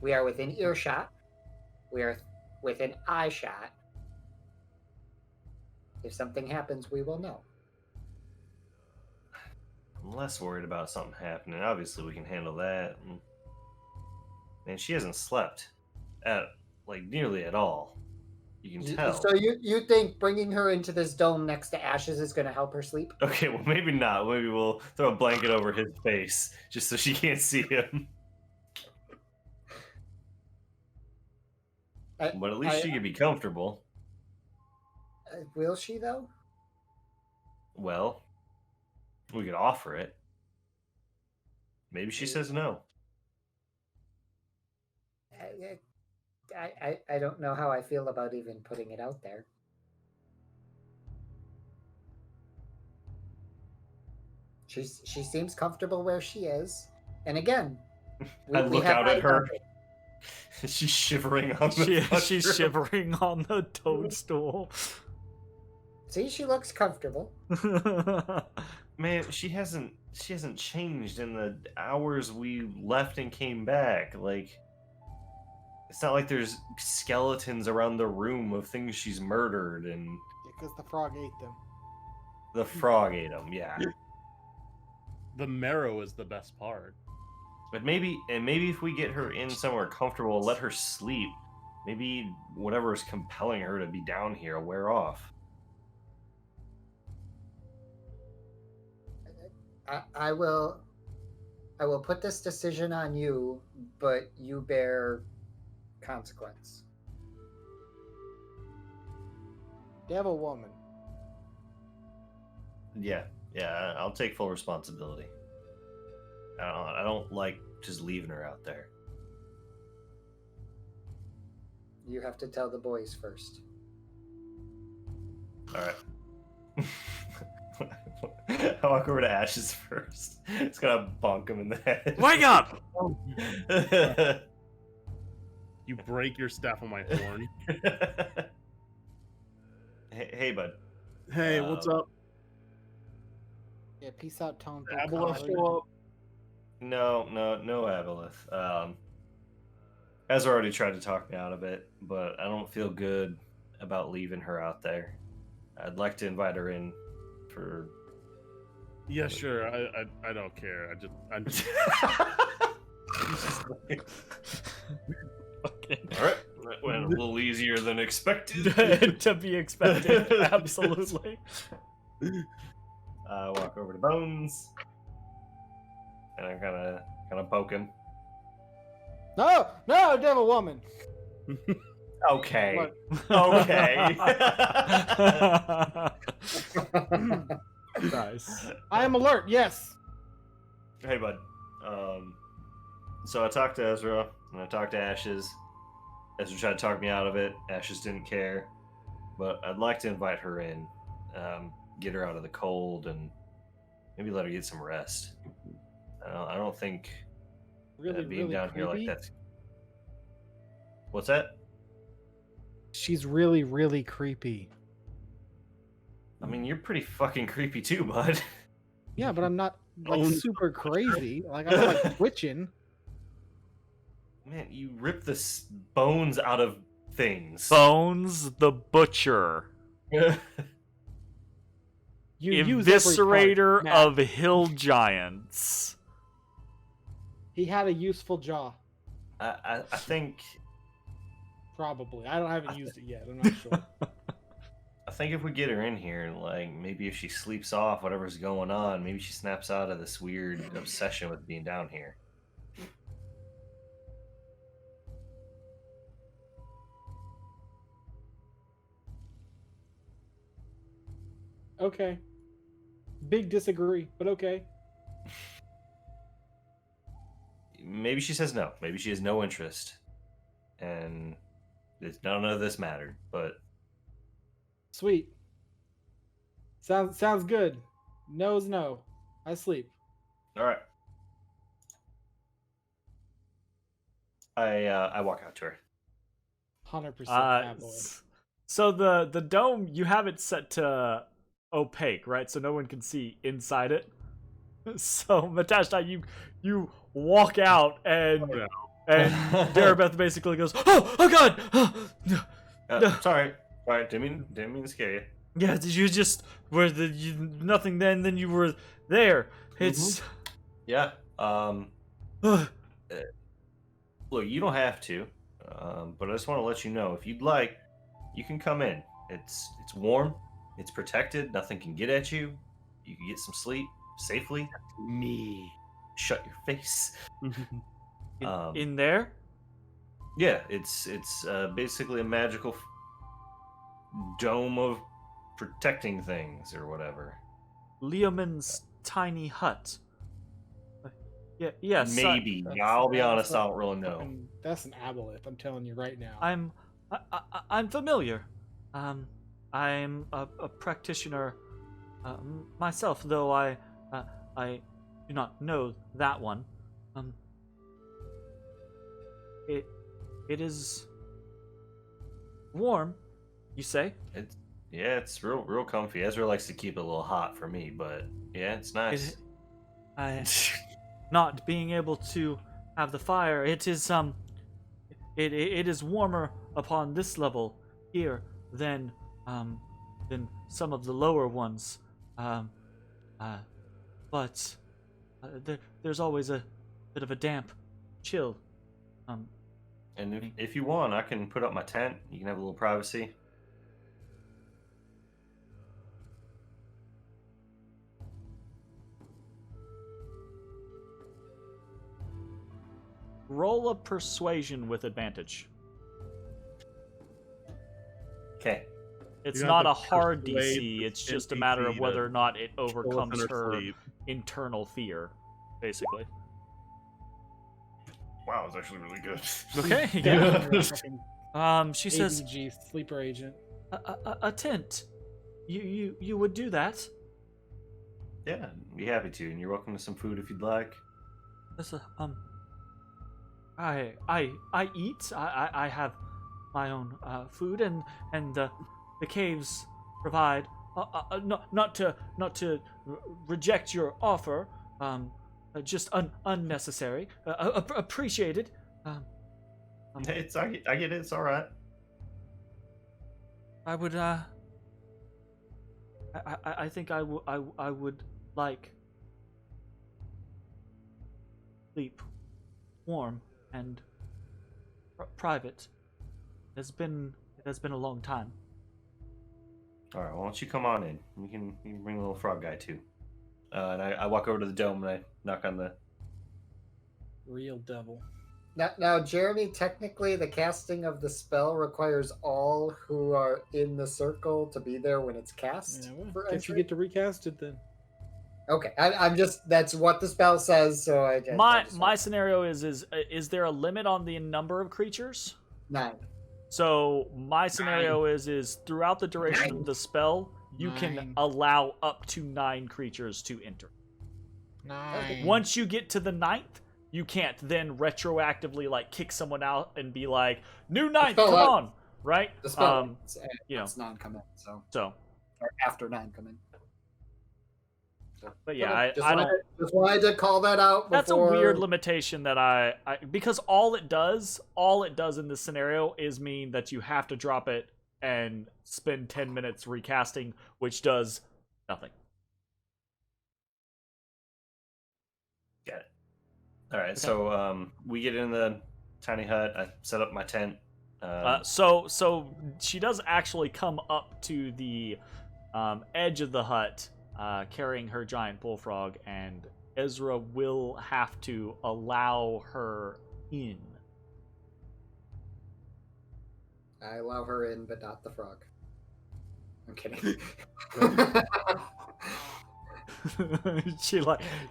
We are within earshot. We are within eye shot. If something happens, we will know. I'm less worried about something happening. Obviously, we can handle that. Man, she hasn't slept at nearly at all. You can tell. So you think bringing her into this dome next to Ashes is going to help her sleep? Okay, well maybe not. Maybe we'll throw a blanket over his face just so she can't see him. But at least she can be comfortable. Will she though? Well, we could offer it. Maybe she says no. I don't know how I feel about even putting it out there. She seems comfortable where she is, and again, I look out at her. She's shivering on the She's shivering on the toadstool. See, she looks comfortable. Man, she hasn't changed in the hours we left and came back. It's not like there's skeletons around the room of things she's murdered, and Because the frog ate them. the frog ate them. Yeah, The marrow is the best part. but maybe if we get her in somewhere comfortable, let her sleep, maybe whatever is compelling her to be down here will wear off. I will put this decision on you, but you bear consequence. Devil woman. Yeah, I'll take full responsibility. I don't like just leaving her out there. You have to tell the boys first. All right. I walk over to Ashes first. It's gonna bonk him in the head. Wake up! You break your staff on my horn. Hey, bud. Hey, what's up? Yeah, peace out, Tom. Aboleth, show up. No, Aboleth. Ezra already tried to talk me out of it, but I don't feel good about leaving her out there. I'd like to invite her in for... Yeah, sure. I don't care. I'm just Fucking All right, that went a little easier than expected. to be expected, absolutely. I walk over to Bones, and I'm kind of poking. No, no, devil woman. Okay, Look, okay. Nice. I am alert. Yes. Hey, bud. So I talked to Ezra, and I talked to Ashes. Ezra tried to talk me out of it. Ashes didn't care, but I'd like to invite her in, get her out of the cold, and maybe let her get some rest. I don't think Really, being really down here like creepy. that. What's that? She's really, really creepy. I mean, you're pretty fucking creepy too, bud. Yeah, but I'm not like Oh, no. super crazy. Like I'm not like twitching. Man, you rip the bones out of things. Bones the Butcher, You use every eviscerator part, Matt. of hill giants. He had a useful jaw, I think probably. I haven't used it yet. I'm not sure. I think if we get her in here, like maybe if she sleeps off whatever's going on, maybe she snaps out of this weird obsession with being down here. Okay. Big disagree, but okay. Maybe she says no. Maybe she has no interest, and none of this mattered. But Sweet. Sounds good. No's no. I sleep. all right, I walk out to her. 100% So the dome, you have it set to opaque, right? So no one can see inside it. So Matashtai, you walk out and Darabeth basically goes, oh god, Sorry, didn't mean to scare you. yeah, you just were nothing then you were there. It's Yeah. Look, you don't have to, but I just want to let you know, if you'd like, you can come in. It's warm, it's protected, nothing can get at you. You can get some sleep safely. Me. Shut your face. in there. Yeah, it's basically a magical dome of protecting things or whatever. Leoman's tiny hut. Yeah, yes. Maybe. That's- I'll be that's honest, a I don't really know. That's an aboleth, I'm telling you right now. I'm familiar. I'm a practitioner myself, though I do not know that one. It is warm, you say? It's real comfy. Ezra likes to keep it a little hot for me, but yeah, it's nice. Not being able to have the fire, it is it is warmer upon this level here than some of the lower ones. But there's always a bit of a damp chill. And if you want, I can put up my tent. You can have a little privacy. Roll a persuasion with advantage. Okay. It's You have not to a hard persuade DC, the it's just a matter of NPC whether to or not it Kill us overcomes in our her sleep. internal fear, basically. Wow, it's actually really good. Okay, Yeah, yeah. fucking She says, ABG sleeper agent. a tent. You would do that? Yeah, be happy to, and you're welcome to some food if you'd like. That's I eat. I have my own food, and the caves provide. Not to reject your offer. Just unnecessary. Appreciated. It's I get it. It's all right. I would. I think I would like sleep. warm and private. It has been a long time. All right, why don't you come on in? You can bring the little frog guy too. And I walk over to the dome and I knock on the. Real devil. Now, Jeremy, technically the casting of the spell requires all who are in the circle to be there when it's cast. Yeah, well, for guess you entry. get to recast it then. Okay, I'm just, that's what the spell says, so I just... My scenario is there a limit on the number of creatures? 9. So my scenario is throughout the duration of the spell, you can 9. allow up to 9 creatures to enter. 9. Once you get to the 9th, you can't then retroactively like kick someone out and be like, new 9th, come on, right? The spell, you know. it's 9 come in, So, or after 9 come in. So, but yeah, okay, I don't. Just wanted to call that out. That's a before... weird limitation that I because all it does in this scenario is mean that you have to drop it and spend 10 minutes recasting, which does nothing. Got it. All right, so we get in the tiny hut. I set up my tent. So she does actually come up to the edge of the hut, carrying her giant bullfrog, and Ezra will have to allow her in. I allow her in, but not the frog. I'm kidding.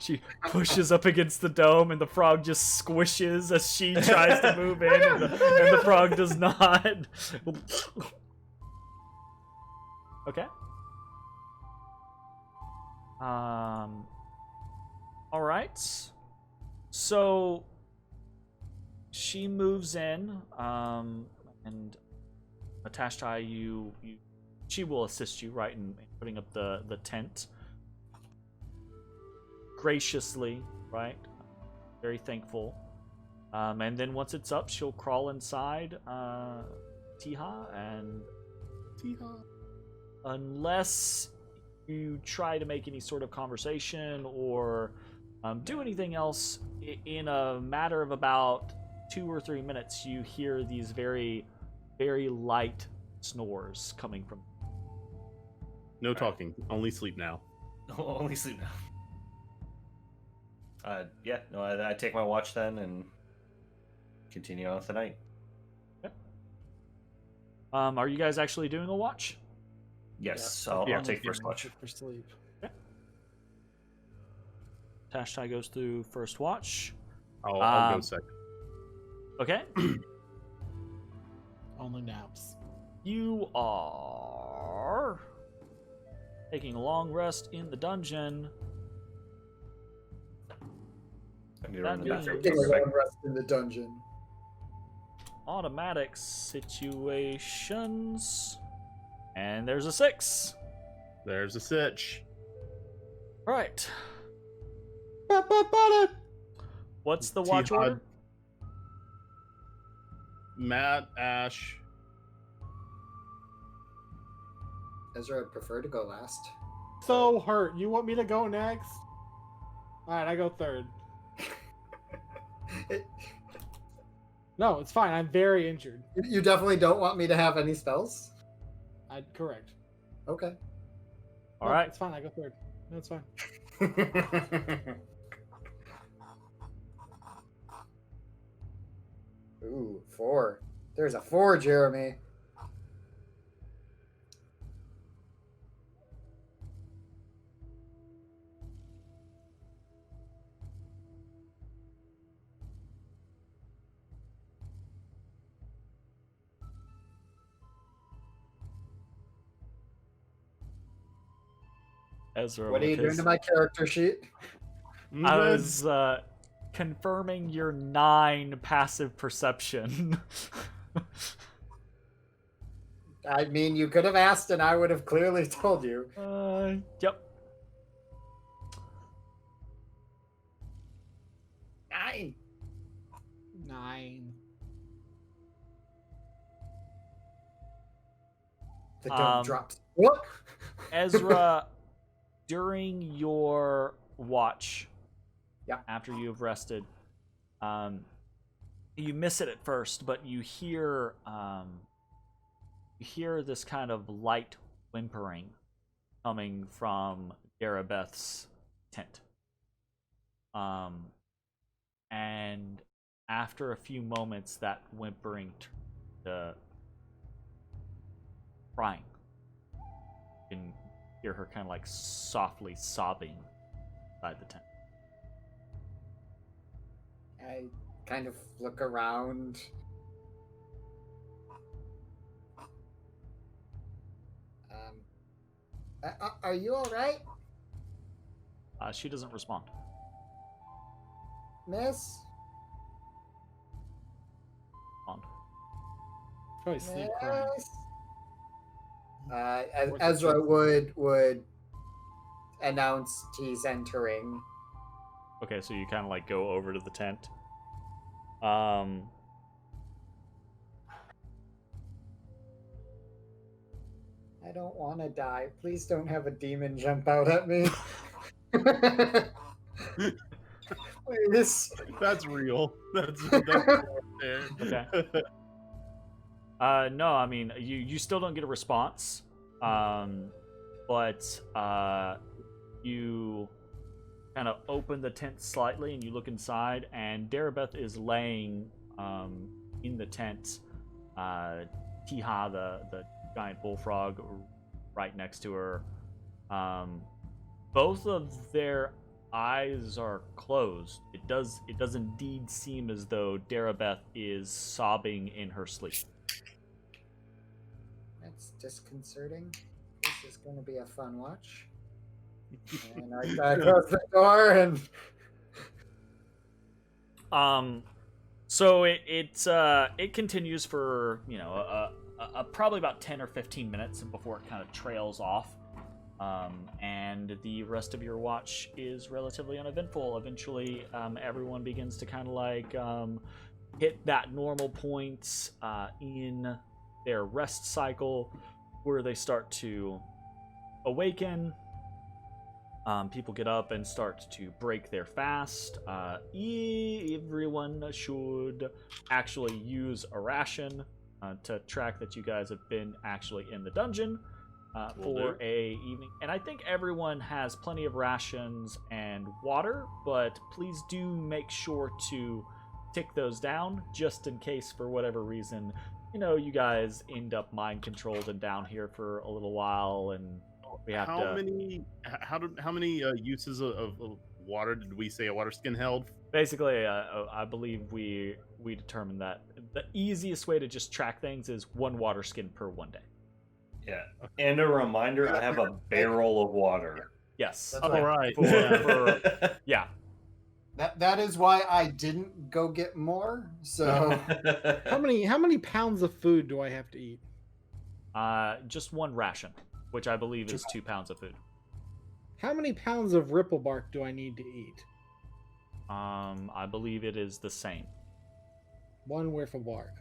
she pushes up against the dome, and the frog just squishes as she tries to move in, and the frog does not. Okay. All right. So she moves in, and Matashtai, she will assist you, right, in putting up the tent. Graciously, right? Very thankful. And then once it's up, she'll crawl inside Tiha, and unless you try to make any sort of conversation or do anything else, in a matter of about 2 or 3 minutes, you hear these very, very light snores coming from. No talking. Only sleep now. Only sleep now. Yeah, no, I take my watch then and continue on with the night. Okay. Are you guys actually doing a watch? Yes, Yeah. I'll take first watch. For sleep. Okay. Matashtai goes through first watch. I'll go second. Okay. Only naps. You are taking a long rest in the dungeon. I need to run to the That bathroom. Getting a long rest in the dungeon. Automatic situations. And there's a 6. There's a sitch. Right. What's the watch T-Hod, order? Matt, Ash. Ezra, I'd prefer to go last. So hurt. You want me to go next? Alright, I go third. No, it's fine. I'm very injured. You definitely don't want me to have any spells? Correct. Okay. All No, right. It's fine. I go third. No, it's fine. Ooh, 4. There's a 4, Jeremy. Ezra, What are you doing to my character sheet? I was confirming your 9 passive perception. I mean, you could have asked and I would have clearly told you. Yep. 9. 9. The dome drops. What? Ezra, during your watch, Yeah. after you have rested, You miss it at first, but you hear this kind of light whimpering coming from Darabeth's tent. And after a few moments, that whimpering turns to crying. You can hear her kind of like softly sobbing inside the tent. I kind of look around. Are you all right, She doesn't respond. Miss? Respond. Probably sleep crying. Miss? Ezra would announce he's entering. Okay, so you kind of like go over to the tent. I don't want to die. Please don't have a demon jump out at me. Please. That's real. That's real there. Okay. No, I mean you still don't get a response. But you kind of open the tent slightly and you look inside, and Darabeth is laying in the tent. Tiha, the giant bullfrog, right next to her. Both of their eyes are closed. It does indeed seem as though Darabeth is sobbing in her sleep. That's disconcerting. This is going to be a fun watch. And I close the door and. So it continues for probably about 10 or 15 minutes before it kind of trails off. And the rest of your watch is relatively uneventful. Eventually, everyone begins to kind of like hit that normal point in their rest cycle where they start to awaken. People get up and start to break their fast. Everyone should actually use a ration to track that you guys have been actually in the dungeon for a evening. And I think everyone has plenty of rations and water, but please do make sure to tick those down just in case for whatever reason, you guys end up mind controlled and down here for a little while, and we have how many uses of water did we say a water skin held? Basically, I believe we determined that the easiest way to just track things is 1 water skin per 1 day. Yeah. And a reminder, I have a barrel of water. Yes. That's All right. Yeah. That is why I didn't go get more. So How many pounds of food do I have to eat? Just 1 ration, which I believe is 2 pounds of food. How many pounds of ripple bark do I need to eat? I believe it is the same. 1 worth of bark.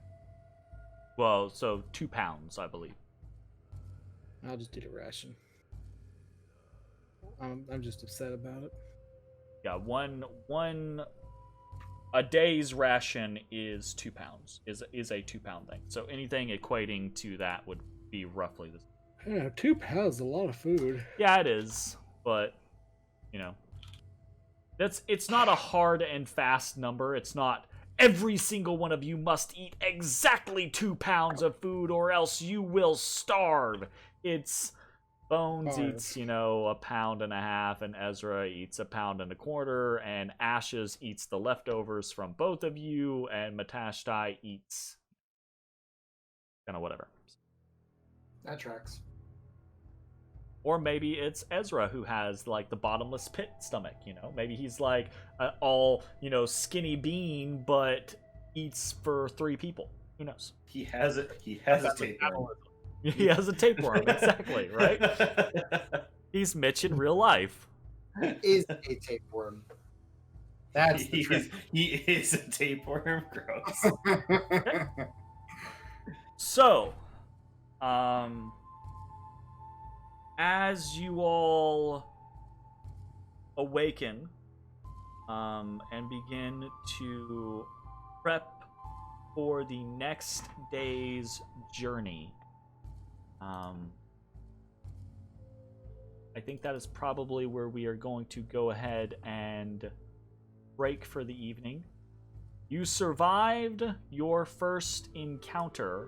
Well, so 2 pounds, I believe. I'll just eat a ration. I'm just upset about it. Yeah, a day's ration is 2 pounds. Is a 2 pound thing. So anything equating to that would be roughly the same. Yeah, 2 pounds is a lot of food. Yeah, it is, but it's not a hard and fast number. It's not every single one of you must eat exactly 2 pounds of food or else you will starve. It's Bones eats, 1.5 pounds, and Ezra eats 1.25 pounds, and Ashes eats the leftovers from both of you, and Matashtai eats kind of whatever. that tracks. Or maybe it's Ezra who has like the bottomless pit stomach, Maybe he's like all, skinny bean, but eats for 3 people. Who knows? He has a tapeworm. He has a tapeworm, exactly, right? He's Mitch in real life. Is a tapeworm. That's the trick. He is a tapeworm. Gross. So, as you all awaken and begin to prep for the next day's journey. I think that is probably where we are going to go ahead and break for the evening. You survived your first encounter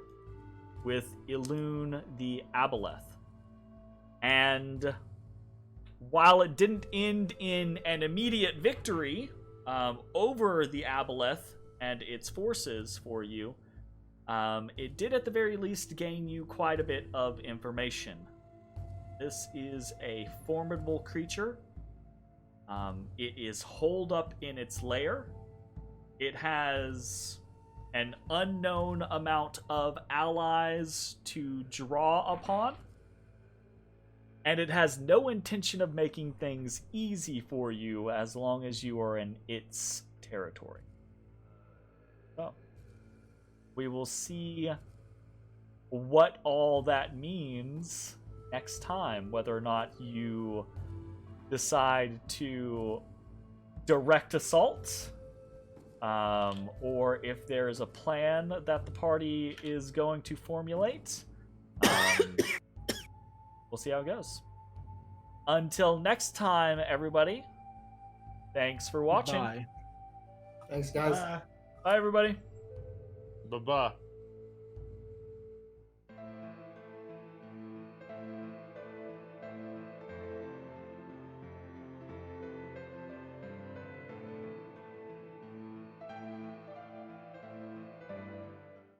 with Ilune the Aboleth. And while it didn't end in an immediate victory over the Aboleth and its forces for you, it did at the very least gain you quite a bit of information. This is a formidable creature. It is holed up in its lair. It has an unknown amount of allies to draw upon. And it has no intention of making things easy for you as long as you are in its territory. So, we will see what all that means next time, whether or not you decide to direct assault, or if there is a plan that the party is going to formulate. We'll see how it goes. Until next time, everybody, thanks for watching. Bye. Thanks, guys. Bye, everybody. Bye-bye.